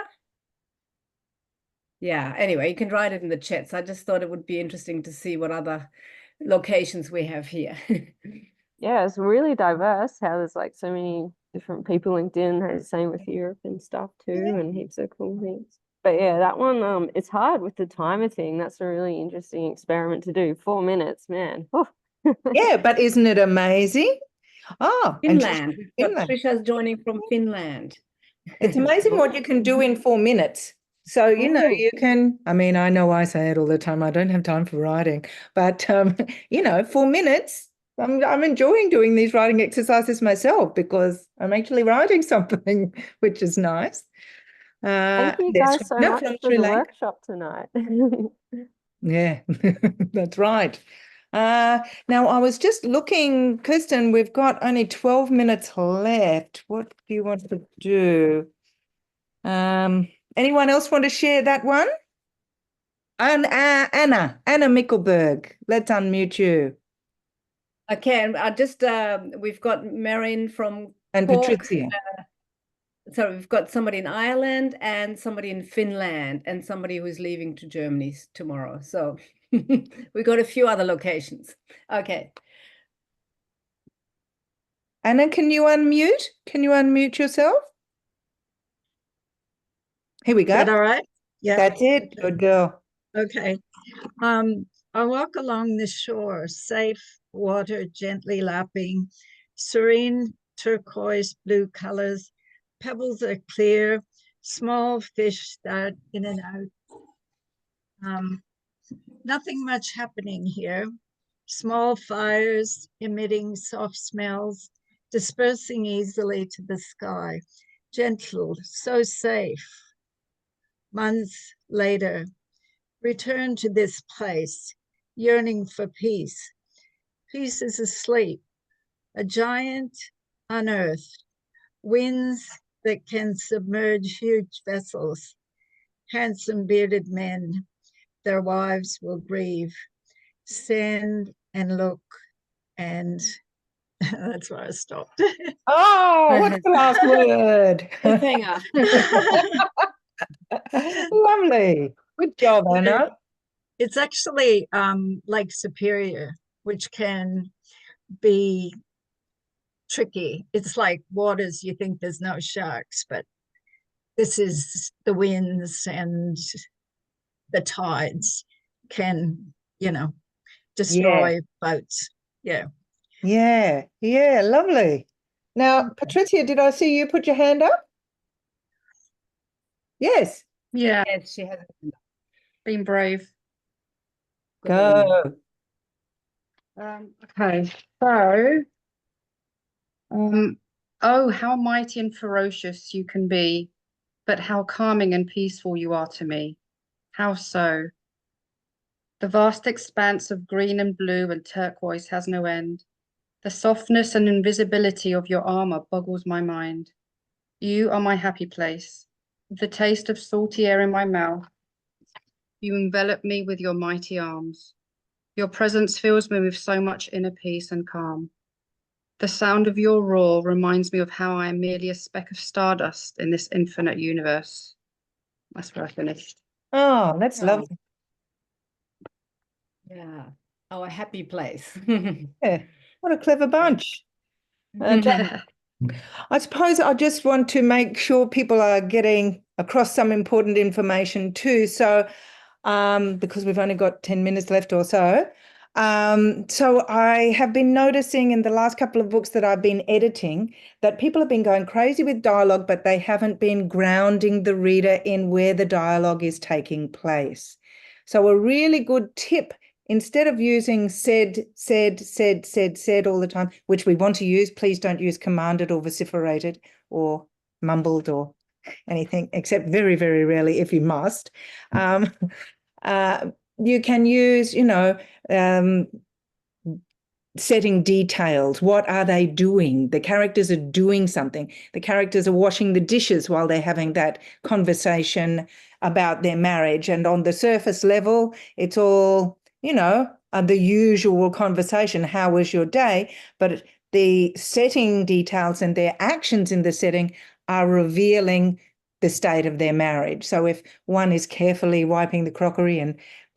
Yeah, anyway, you can write it in the chats. I just thought it would be interesting to see what other locations we have here. Yeah, it's really diverse how there's like so many different people linked in. Same with Europe and stuff too, and heaps of cool things. But yeah, that one, it's hard with the timer thing. That's a really interesting experiment to do. 4 minutes, man. Oh. Yeah, but isn't it amazing? Oh, Finland. Finland. Trisha's joining from Finland. It's amazing what you can do in 4 minutes. So, you know, you can, I mean, I know I say it all the time. I don't have time for writing, but, you know, 4 minutes, I'm enjoying doing these writing exercises myself because I'm actually writing something, which is nice. Thank you guys so much for the workshop tonight. Yeah, that's right. Now, I was just looking, Kirsten, we've got only 12 minutes left. What do you want to do? Anyone else want to share that one? And Anna Mickelberg, let's unmute you. Okay, I just we've got Marin from and Cork. Patricia. So we've got somebody in Ireland and somebody in Finland and somebody who's leaving to Germany tomorrow. So we got a few other locations. Okay. Anna, can you unmute? Can you unmute yourself? Here we go. Is that all right? Yeah. That's it. Good girl. Okay. I walk along the shore, safe water gently lapping, serene turquoise blue colors. Pebbles are clear, small fish dart in and out. Nothing much happening here. small fires emitting soft smells, dispersing easily to the sky, gentle, so safe. Months later, return to this place, yearning for peace. Peace is asleep, a giant unearthed, winds that can submerge huge vessels, handsome bearded men, their wives will grieve, stand and look, and that's where I stopped. Oh, what's the last word? Cliffhanger. Lovely. Good job, Anna. It's actually Lake Superior, which can be tricky. It's like waters, you think there's no sharks, but this is the winds and the tides can, destroy boats. Yeah. Yeah, yeah, lovely. Now, Patricia, did I see you put your hand up? Yes, Yeah, Yes, she has. being brave. go. Okay, so, oh, how mighty and ferocious you can be, but how calming and peaceful you are to me. How so? The vast expanse of green and blue and turquoise has no end. The softness and invisibility of your armor boggles my mind. You are my happy place. The taste of salty air in my mouth. You envelop me with your mighty arms. Your presence fills me with so much inner peace and calm. The sound of your roar reminds me of how I am merely a speck of stardust in this infinite universe. That's where I finished. Oh, that's Oh. lovely. Yeah. Oh, a happy place. Yeah, what a clever bunch. And I suppose I just want to make sure people are getting across some important information too. So, because we've only got 10 minutes left or so. So I have been noticing in the last couple of books that I've been editing that people have been going crazy with dialogue, but they haven't been grounding the reader in where the dialogue is taking place. So a really good tip, instead of using said all the time, which we want to use, please don't use commanded or vociferated or mumbled or anything, except very, very rarely if you must. You can use, setting details. What are they doing? The characters are doing something. The characters are washing the dishes while they're having that conversation about their marriage. And on the surface level, it's all, the usual conversation. How was your day? But the setting details and their actions in the setting are revealing the state of their marriage. So if one is carefully wiping the crockery and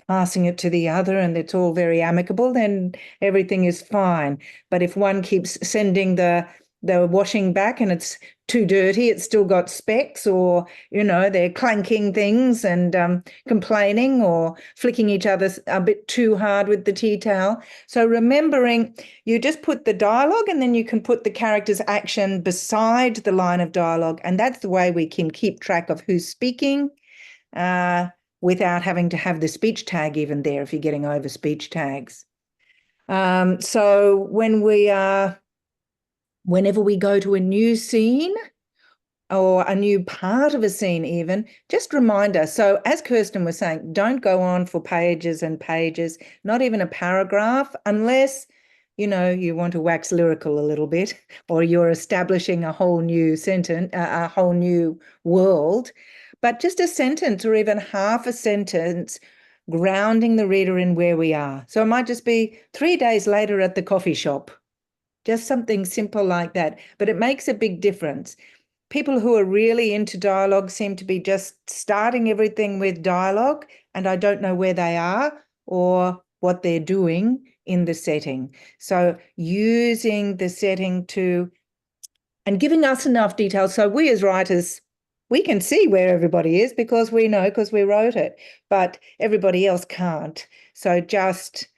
passing it to the other and it's all very amicable, then everything is fine. But if one keeps sending the washing back and it's too dirty, it's still got specks, or, they're clanking things and complaining or flicking each other a bit too hard with the tea towel. So remembering, you just put the dialogue and then you can put the character's action beside the line of dialogue. And that's the way we can keep track of who's speaking, without having to have the speech tag even there if you're getting over speech tags. So whenever we go to a new scene or a new part of a scene even, just remind us. So as Kirsten was saying, don't go on for pages and pages, not even a paragraph, unless, you want to wax lyrical a little bit, or you're establishing a whole new sentence, a whole new world. But just a sentence or even half a sentence, grounding the reader in where we are. So it might just be 3 days later at the coffee shop, just something simple like that. But it makes a big difference. People who are really into dialogue seem to be just starting everything with dialogue, and I don't know where they are or what they're doing in the setting. So using the setting and giving us enough detail so we as writers, we can see where everybody is because we know, because we wrote it, but everybody else can't. So just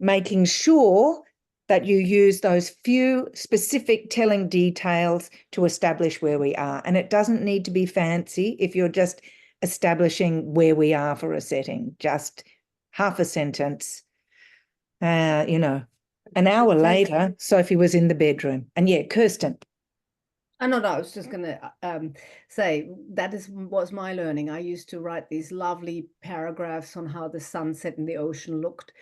making sure that you use those few specific telling details to establish where we are. And it doesn't need to be fancy if you're just establishing where we are for a setting, just half a sentence. You know, an hour later, Sophie was in the bedroom. And yeah, Kirsten. No, I was just going to say that was my learning. I used to write these lovely paragraphs on how the sunset in the ocean looked,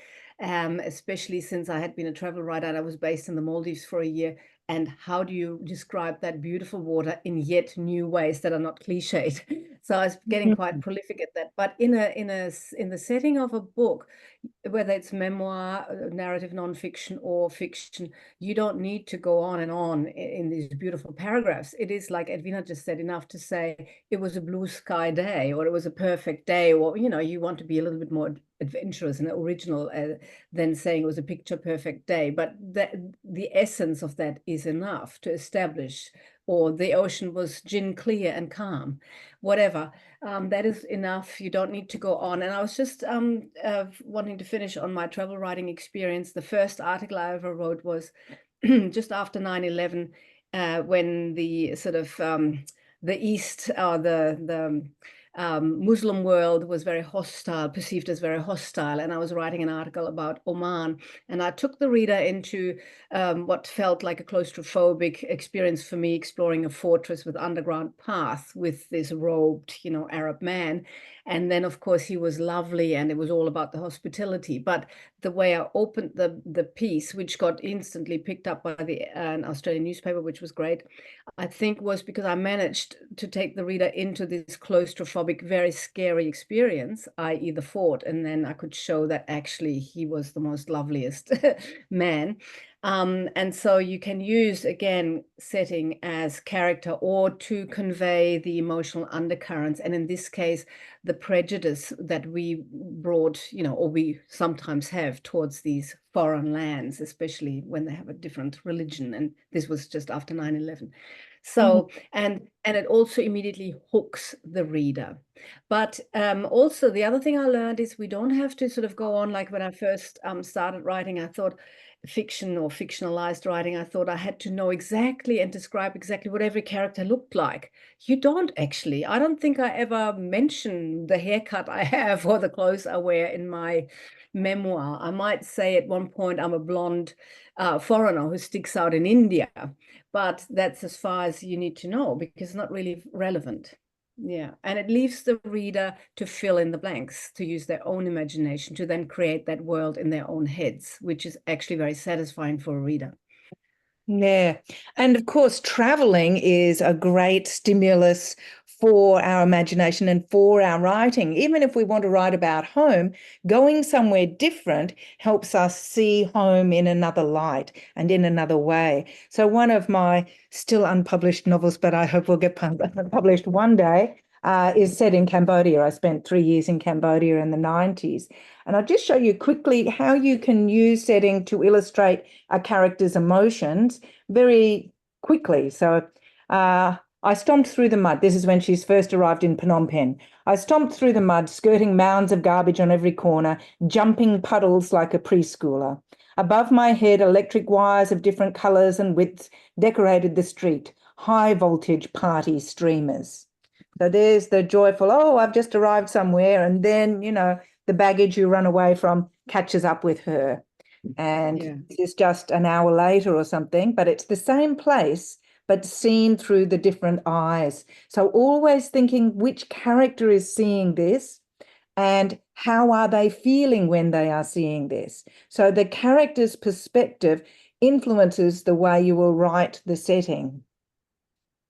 especially since I had been a travel writer and I was based in the Maldives for a year. And how do you describe that beautiful water in yet new ways that are not cliched? So I was getting quite prolific at that. But in the setting of a book, whether it's memoir, narrative nonfiction, or fiction, you don't need to go on and on in these beautiful paragraphs. It is like Edwina just said, enough to say it was a blue sky day, or it was a perfect day, or you want to be a little bit more adventurous and original than saying it was a picture perfect day. But the essence of that is enough to establish, or the ocean was gin clear and calm, whatever. That is enough. You don't need to go on. And I was just wanting to finish on my travel writing experience. The first article I ever wrote was just after 9/11, when the sort of the East, or the Muslim world was very hostile, perceived as very hostile. And I was writing an article about Oman, and I took the reader into what felt like a claustrophobic experience for me, exploring a fortress with underground path with this robed, Arab man. And then, of course, he was lovely, and it was all about the hospitality. But the way I opened the piece, which got instantly picked up by an Australian newspaper, which was great, I think was because I managed to take the reader into this claustrophobic, very scary experience, i.e. the fort. And then I could show that actually he was the most loveliest man. And so you can use, again, setting as character, or to convey the emotional undercurrents. And in this case, the prejudice that we brought, or we sometimes have towards these foreign lands, especially when they have a different religion. And this was just after 9/11. So, and it also immediately hooks the reader. But also the other thing I learned is we don't have to sort of go on, like when I first started writing, I thought fiction or fictionalized writing, I thought I had to know exactly and describe exactly what every character looked like. You don't actually. I don't think I ever mention the haircut I have or the clothes I wear in my memoir. I might say at one point I'm a blonde foreigner who sticks out in India, but that's as far as you need to know, because it's not really relevant. Yeah, and it leaves the reader to fill in the blanks, to use their own imagination, to then create that world in their own heads, which is actually very satisfying for a reader. Yeah. And of course, traveling is a great stimulus for our imagination and for our writing. Even if we want to write about home, going somewhere different helps us see home in another light and in another way. So one of my still unpublished novels, but I hope will get published one day, is set in Cambodia. I spent 3 years in Cambodia in the 90s. And I'll just show you quickly how you can use setting to illustrate a character's emotions very quickly. So I stomped through the mud. This is when she's first arrived in Phnom Penh. I stomped through the mud, skirting mounds of garbage on every corner, jumping puddles like a preschooler. Above my head, electric wires of different colours and widths decorated the street, high voltage party streamers. So there's the joyful, oh, I've just arrived somewhere. And then, the baggage you run away from catches up with her. And this is just an hour later or something, but it's the same place, but seen through the different eyes. So always thinking which character is seeing this and how are they feeling when they are seeing this. So the character's perspective influences the way you will write the setting.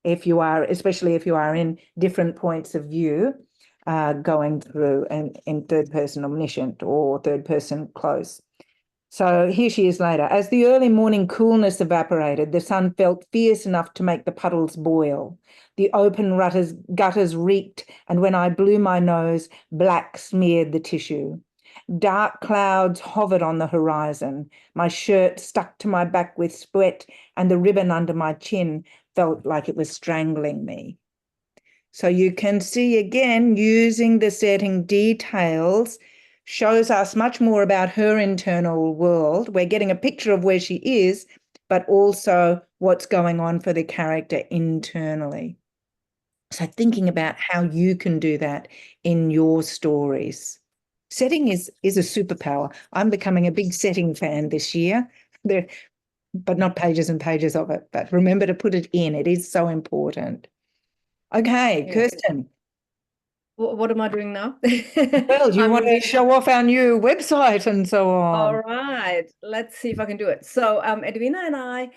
Especially if you are in different points of view, going through and in third person omniscient or third person close. So here she is later. As the early morning coolness evaporated, the sun felt fierce enough to make the puddles boil. The open gutters reeked, and when I blew my nose, black smeared the tissue. Dark clouds hovered on the horizon. My shirt stuck to my back with sweat, and the ribbon under my chin felt like it was strangling me. So you can see again, using the setting details shows us much more about her internal world. We're getting a picture of where she is, but also what's going on for the character internally. So thinking about how you can do that in your stories. Setting is a superpower. I'm becoming a big setting fan this year. There, but not pages and pages of it. But remember to put it in. It is so important. Okay, Yeah. Kirsten. What am I doing now? Well, you want to show off our new website and so on. All right, let's see if I can do it. So Edwina and I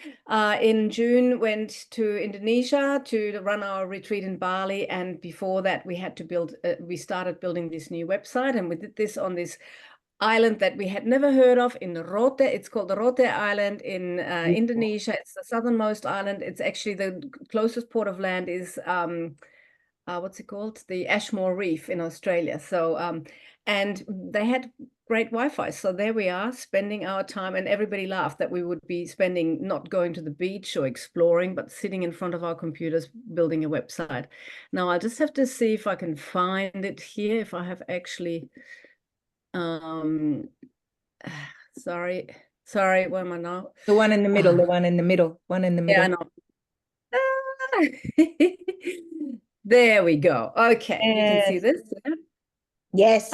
in June went to Indonesia to run our retreat in Bali. And before that, we had to build, we started building this new website. And we did this on this island that we had never heard of in Rote. It's called the Rote Island in Indonesia. It's the southernmost island. It's actually the closest port of land is what's it called? The Ashmore Reef in Australia. So, and they had great Wi-Fi. So there we are spending our time, and everybody laughed that we would be spending not going to the beach or exploring, but sitting in front of our computers building a website. Now I'll just have to see if I can find it here, if I have actually, sorry, where am I now? The one in the middle, the one in the middle, one in the middle. Yeah, I know. There we go. Okay, you can see this. Yeah? Yes.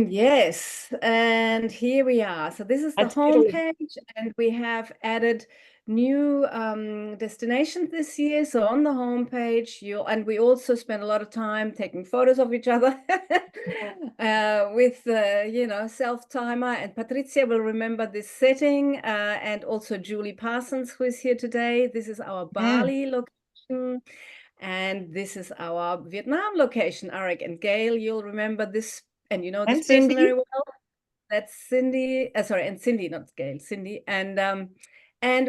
Yes, and here we are. So this is the homepage, and we have added new destinations this year. So on the homepage, and we also spend a lot of time taking photos of each other with you know, self-timer. And Patricia will remember this setting, and also Julie Parsons, who is here today. This is our Bali location. And this is our Vietnam location, Arik and Gail. You'll remember this, and you know this person very well. That's Cindy. Sorry, and Cindy, not Gail, Cindy. And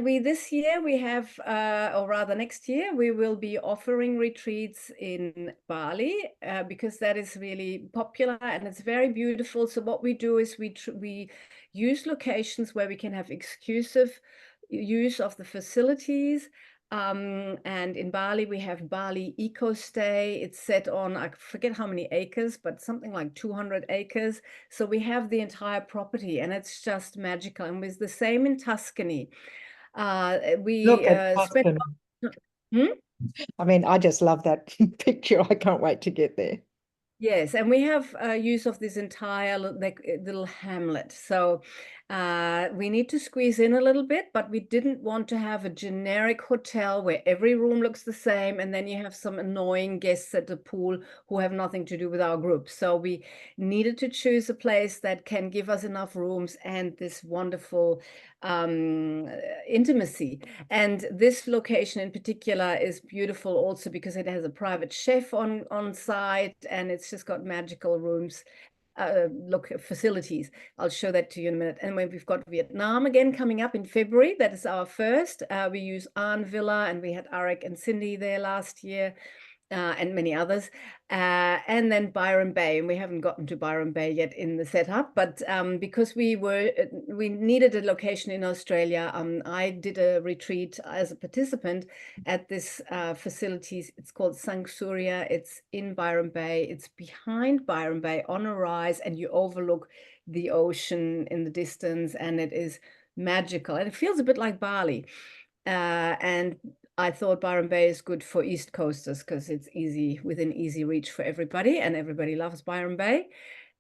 we this year we have, or rather next year, we will be offering retreats in Bali because that is really popular and it's very beautiful. So what we do is we use locations where we can have exclusive use of the facilities. And in Bali, we have Bali Eco Stay. It's set on, I forget how many acres, but something like 200 acres. So we have the entire property and it's just magical. And it's the same in Tuscany. We Look at spent. I mean, I just love that picture. I can't wait to get there. Yes, and we have use of this entire little hamlet. So we need to squeeze in a little bit, but we didn't want to have a generic hotel where every room looks the same, and then you have some annoying guests at the pool who have nothing to do with our group. So we needed to choose a place that can give us enough rooms and this wonderful intimacy. And this location in particular is beautiful also because it has a private chef on site, and it's just got magical rooms, facilities. I'll show that to you in a minute. And when we've got Vietnam again coming up in February, that is our first. We use An Villa, and we had Arik and Cindy there last year. And many others, and then Byron Bay, and we haven't gotten to Byron Bay yet in the setup, but because we needed a location in Australia, I did a retreat as a participant at this facilities. It's called Sang Surya. It's in Byron Bay. It's behind Byron Bay on a rise, and you overlook the ocean in the distance, and it is magical, and it feels a bit like Bali. And I thought Byron Bay is good for East Coasters because it's within easy reach for everybody, and everybody loves Byron Bay.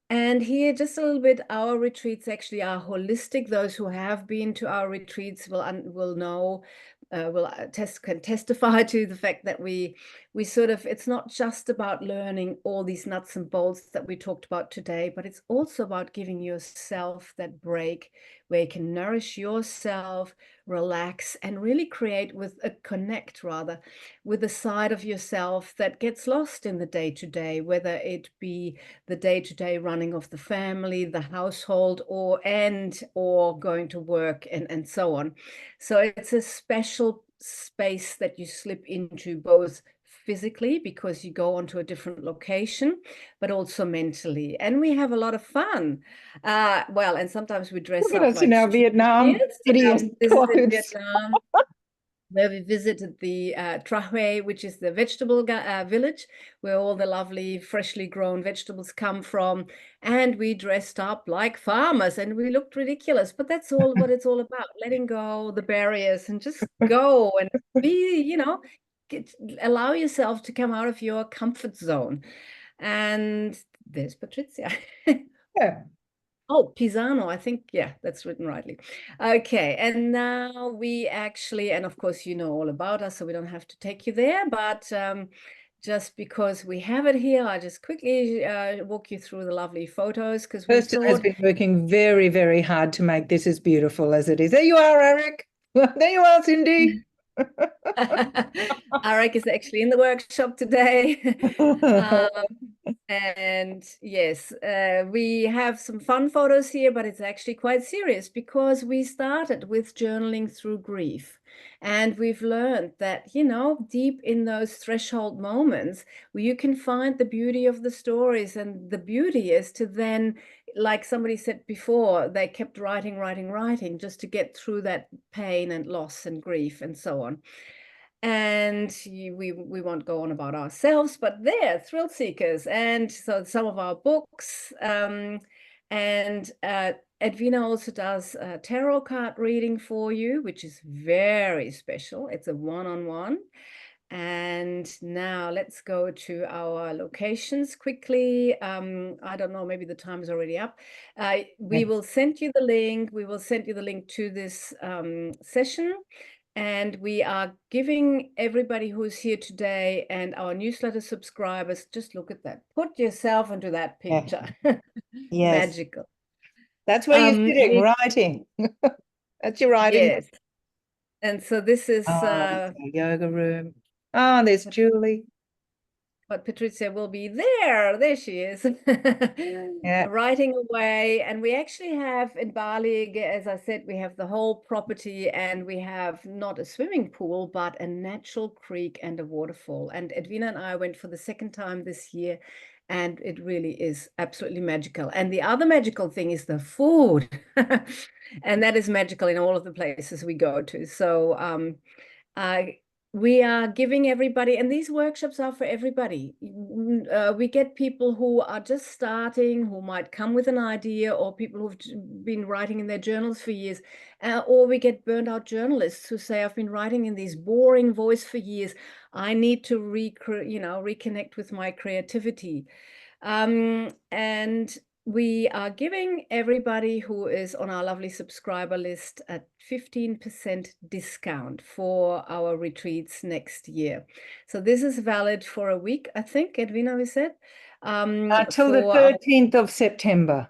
And here, just a little bit, our retreats actually are holistic. Those who have been to our retreats will know, can testify to the fact that we sort of, it's not just about learning all these nuts and bolts that we talked about today, but it's also about giving yourself that break where you can nourish yourself, relax, and really connect with the side of yourself that gets lost in the day-to-day, whether it be the day-to-day running of the family, the household, or going to work and so on. So it's a special space that you slip into, both physically because you go onto a different location, but also mentally. And we have a lot of fun. Well, and sometimes we dress Look up at us in our Vietnam hideous this clothes. is in Vietnam, where we visited the Tra Huey, which is the vegetable village, where all the lovely freshly grown vegetables come from. And we dressed up like farmers, and we looked ridiculous. But that's all what it's all about, letting go the barriers and just go and be, you know, allow yourself to come out of your comfort zone. And there's Patricia. Yeah. Oh, Pisano, I think, yeah, that's written rightly. Okay, and now we actually, and of course you know all about us, so we don't have to take you there, but just because we have it here, I just quickly walk you through the lovely photos, because we Kirsten has thought, been working very, very hard to make this as beautiful as it is. There you are, Eric. There you are, Cindy. Arik is actually in the workshop today. And yes, we have some fun photos here, but it's actually quite serious because we started with journaling through grief. And we've learned that, you know, deep in those threshold moments where you can find the beauty of the stories. And the beauty is to then, like somebody said before, they kept writing, writing, writing just to get through that pain and loss and grief and so on. And we won't go on about ourselves, but they're thrill seekers. And so some of our books, and Edwina also does a tarot card reading for you, which is very special. It's a one-on-one. And now let's go to our locations quickly. I don't know, maybe the time is already up. We will send you the link. We will send you the link to this session. And we are giving everybody who's here today and our newsletter subscribers, just look at that. Put yourself into that picture. Yes. Magical. That's where you're sitting, writing. That's your writing. Yes. And so this is a yoga room. Oh, there's Julie. But Patricia will be there. There she is. Yeah. Writing away. And we actually have in Bali, as I said, we have the whole property and we have not a swimming pool, but a natural creek and a waterfall. And Edwina and I went for the second time this year, and it really is absolutely magical. And the other magical thing is the food. And that is magical in all of the places we go to. So we are giving everybody, and these workshops are for everybody. We get people who are just starting, who might come with an idea, or people who've been writing in their journals for years, or we get burned out journalists who say, I've been writing in this boring voice for years. I need to reconnect with my creativity. And we are giving everybody who is on our lovely subscriber list a 15% discount for our retreats next year. So this is valid for a week, I think, Edwina, we said. Till the 13th of September.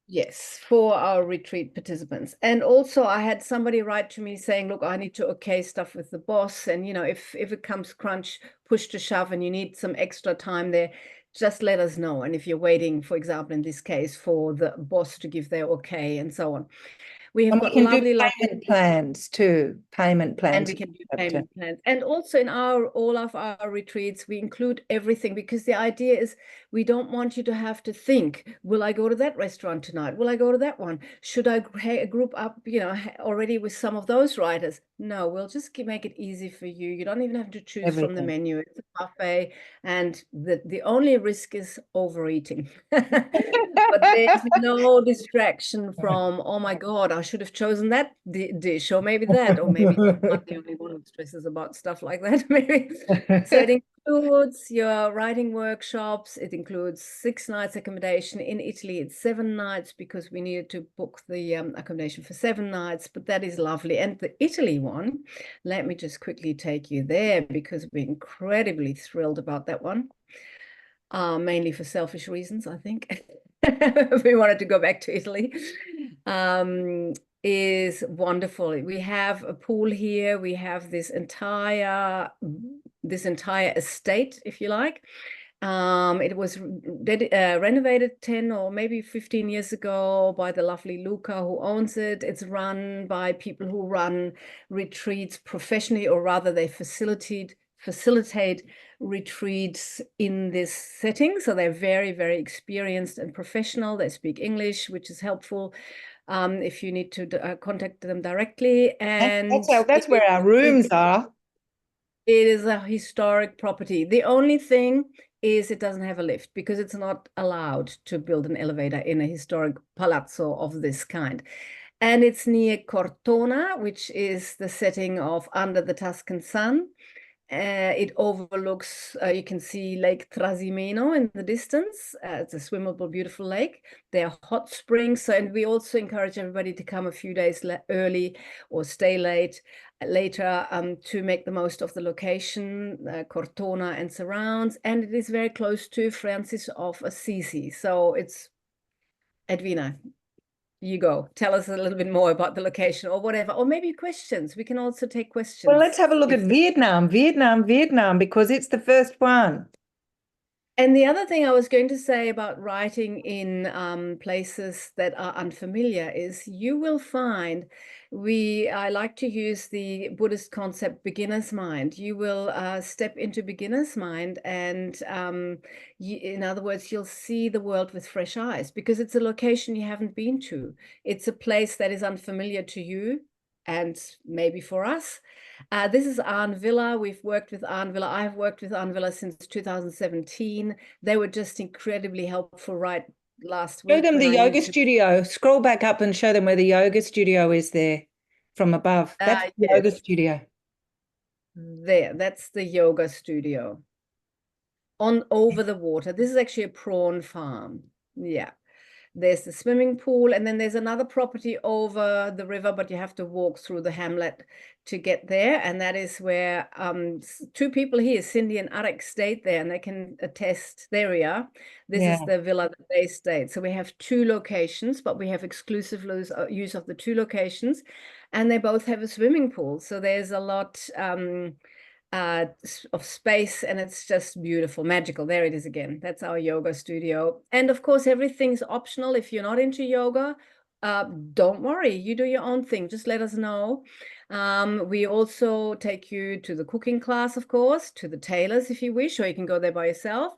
Yes, for our retreat participants. And also I had somebody write to me saying, look, I need to okay stuff with the boss. And, you know, if it comes crunch, push to shove, and you need some extra time there, just let us know. And if you're waiting, for example, in this case, for the boss to give their okay and so on. We have got lovely payment plans too. Payment plans. And we can do payment plans. And also in all of our retreats, we include everything, because the idea is we don't want you to have to think, will I go to that restaurant tonight? Will I go to that one? Should I group up, you know, already with some of those writers? No, we'll just make it easy for you. You don't even have to choose from the menu. It's a buffet, and the only risk is overeating. But there's no distraction from, oh my God, I should have chosen that dish, or maybe that, or maybe I'm not the only one who stresses about stuff like that, maybe. So it includes your writing workshops. It includes 6 nights accommodation. In Italy, it's 7 nights because we needed to book the accommodation for 7 nights, but that is lovely. And the Italy one, let me just quickly take you there, because we're incredibly thrilled about that one. Mainly for selfish reasons, I think. We wanted to go back to Italy. Is wonderful. We have a pool here. We have this entire estate, if you like. It was renovated 10 or maybe 15 years ago by the lovely Luca, who owns it. It's run by people who run retreats professionally, or rather they facilitate retreats in this setting. So they're very, very experienced and professional. They speak English, which is helpful if you need to contact them directly. And that's where our rooms are. It is a historic property. The only thing is it doesn't have a lift, because it's not allowed to build an elevator in a historic palazzo of this kind. And it's near Cortona, which is the setting of Under the Tuscan Sun. It overlooks, you can see Lake Trasimeno in the distance. It's a swimmable, beautiful lake. There are hot springs. So, and we also encourage everybody to come a few days early or stay later to make the most of the location, Cortona and surrounds. And it is very close to Francis of Assisi. So it's, Edwina, you go. Tell us a little bit more about the location or whatever, or maybe questions. We can also take questions. Well, let's have a look at Vietnam, because it's the first one. And the other thing I was going to say about writing in places that are unfamiliar is you will find I like to use the Buddhist concept beginner's mind. You will step into beginner's mind and in other words, you'll see the world with fresh eyes because it's a location you haven't been to. It's a place that is unfamiliar to you and maybe for us. This is Arn Villa. We've worked with Arn Villa. I've worked with Arn Villa since 2017. They were just incredibly helpful right last week. Show them the yoga studio. Scroll back up and show them where the yoga studio is there from above. That's the yoga studio. There, that's the yoga studio. Over the water. This is actually a prawn farm. Yeah. There's the swimming pool, and then there's another property over the river, but you have to walk through the hamlet to get there. And that is where two people here, Cindy and Arek, stayed there, and they can attest. There we are. This is the villa that they stayed. So we have two locations, but we have exclusive use of the two locations, and they both have a swimming pool. So there's a lot of space, and it's just beautiful, magical. There it is again. That's our yoga studio. And of course, everything's optional. If you're not into yoga, don't worry, you do your own thing. Just let us know. We also take you to the cooking class, of course, to the tailors if you wish, or you can go there by yourself.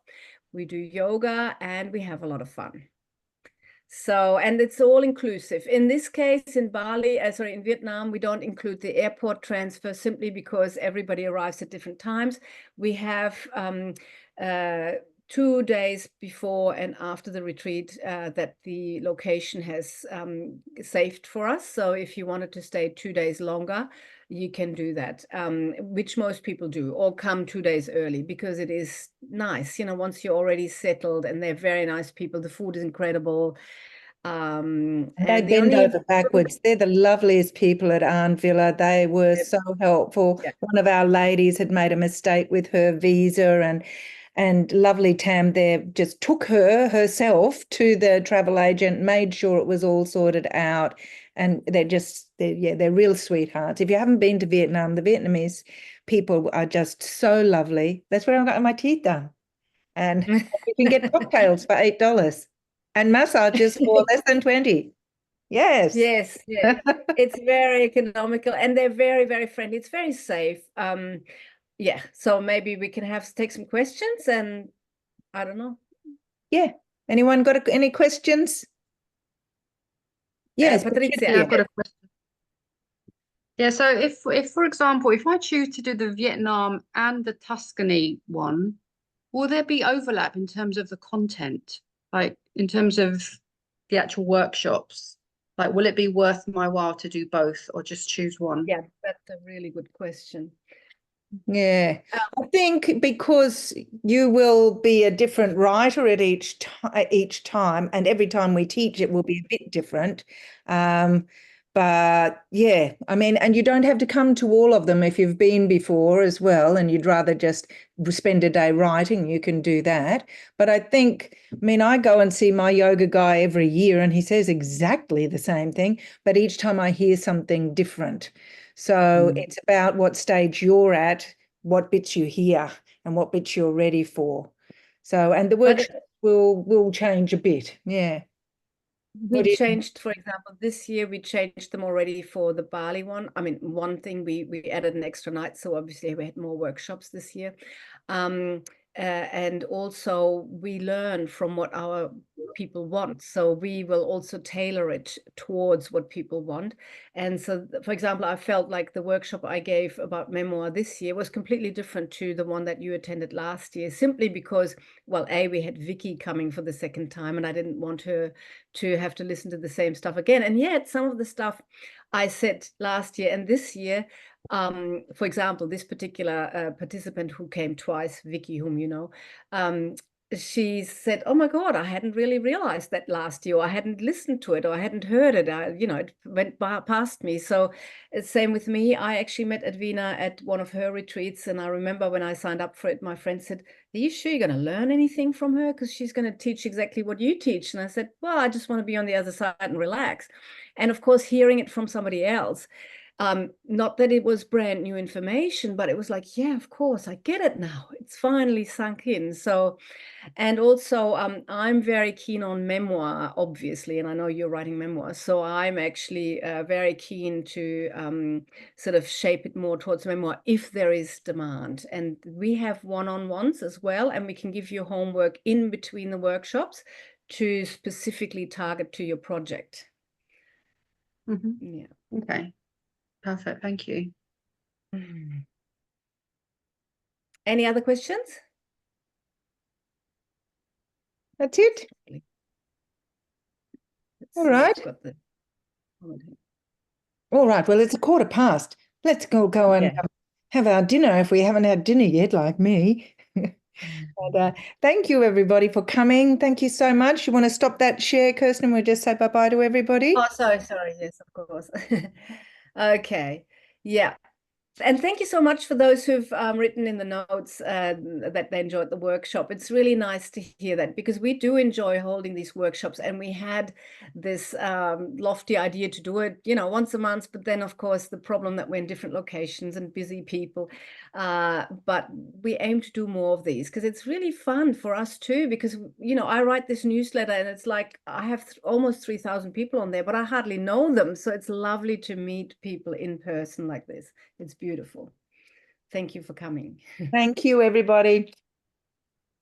We do yoga and we have a lot of fun. So, and it's all inclusive. In this case, in in Vietnam, we don't include the airport transfer simply because everybody arrives at different times. We have 2 days before and after the retreat that the location has saved for us. So if you wanted to stay 2 days longer, you can do that, which most people do, or come 2 days early because it is nice, once you're already settled, and they're very nice people. The food is incredible. They bend over backwards. They're the loveliest people at Arn Villa. They were so helpful. Yeah. One of our ladies had made a mistake with her visa, and lovely Tam there just took herself to the travel agent, made sure it was all sorted out. And they're real sweethearts. If you haven't been to Vietnam, the Vietnamese people are just so lovely. That's where I got my teeth done. And you can get cocktails for $8 and massages for less than 20. Yes. Yes. It's very economical, and they're very, very friendly. It's very safe. Yeah. So maybe we can take some questions, and I don't know. Yeah. Anyone got any questions? Yes, Patricia. I've got a question. Yeah, so if for example, if I choose to do the Vietnam and the Tuscany one, will there be overlap in terms of the content, like in terms of the actual workshops? Like, will it be worth my while to do both or just choose one? Yeah, that's a really good question. Yeah, I think because you will be a different writer at each time, and every time we teach it will be a bit different. But yeah, I mean, and you don't have to come to all of them if you've been before as well, and you'd rather just spend a day writing, you can do that. But I mean, I go and see my yoga guy every year and he says exactly the same thing, but each time I hear something different. So it's about what stage you're at, what bits you hear, and what bits you're ready for. So, and the workshops will change a bit. Yeah. We changed, for example, this year we changed them already for the Bali one. I mean, one thing we added an extra night, so obviously we had more workshops this year. And also we learn from what our people want. So we will also tailor it towards what people want. And so, for example, I felt like the workshop I gave about memoir this year was completely different to the one that you attended last year, simply because, well, we had Vicky coming for the second time, and I didn't want her to have to listen to the same stuff again. And yet some of the stuff I said last year and this year, for example, this particular participant who came twice, Vicky, whom you know, she said, oh my God, I hadn't really realized that last year, or I hadn't listened to it, or I hadn't heard it. It went past me. So same with me. I actually met Edwina at one of her retreats. And I remember when I signed up for it, my friend said, are you sure you're going to learn anything from her? Because she's going to teach exactly what you teach. And I said, well, I just want to be on the other side and relax. And of course, hearing it from somebody else, not that it was brand new information, but it was like, yeah, of course, I get it now. It's finally sunk in. So, and also I'm very keen on memoir, obviously, and I know you're writing memoirs. So I'm actually very keen to sort of shape it more towards memoir if there is demand. And we have one-on-ones as well, and we can give you homework in between the workshops to specifically target to your project. Yeah. Okay. Perfect. Thank you. Any other questions? That's it. All right. All right. Well, it's 1:15. Let's go and have our dinner if we haven't had dinner yet, like me. And, thank you, everybody, for coming. Thank you so much. You want to stop that share, Kirsten? We'll just say bye-bye to everybody. Oh, sorry. Yes, of course. Okay. Yeah. And thank you so much for those who've written in the notes that they enjoyed the workshop. It's really nice to hear that, because we do enjoy holding these workshops, and we had this lofty idea to do it, once a month. But then, of course, the problem that we're in different locations and busy people. But we aim to do more of these because it's really fun for us too, because, I write this newsletter and it's like I have almost 3,000 people on there, but I hardly know them. So it's lovely to meet people in person like this. It's beautiful. Thank you for coming. Thank you, everybody.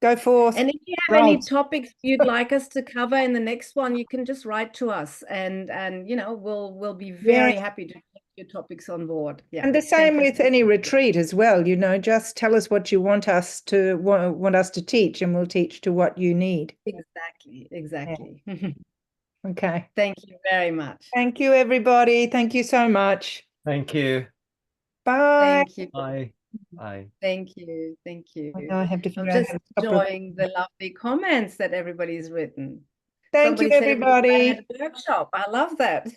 Go forth. And if you have any topics you'd like us to cover in the next one, you can just write to us, and we'll be very happy to take your topics on board. Yeah. And the same with any retreat as well. Just tell us what you want us to teach, and we'll teach to what you need. Exactly. Yeah. Okay. Thank you very much. Thank you, everybody. Thank you so much. Thank you. Bye. Thank you. Bye. Bye. Thank you. Now I have to I'm figure out just how to stop enjoying the lovely comments that everybody's written. Thank you, Somebody said it was a everybody. bad workshop. I love that.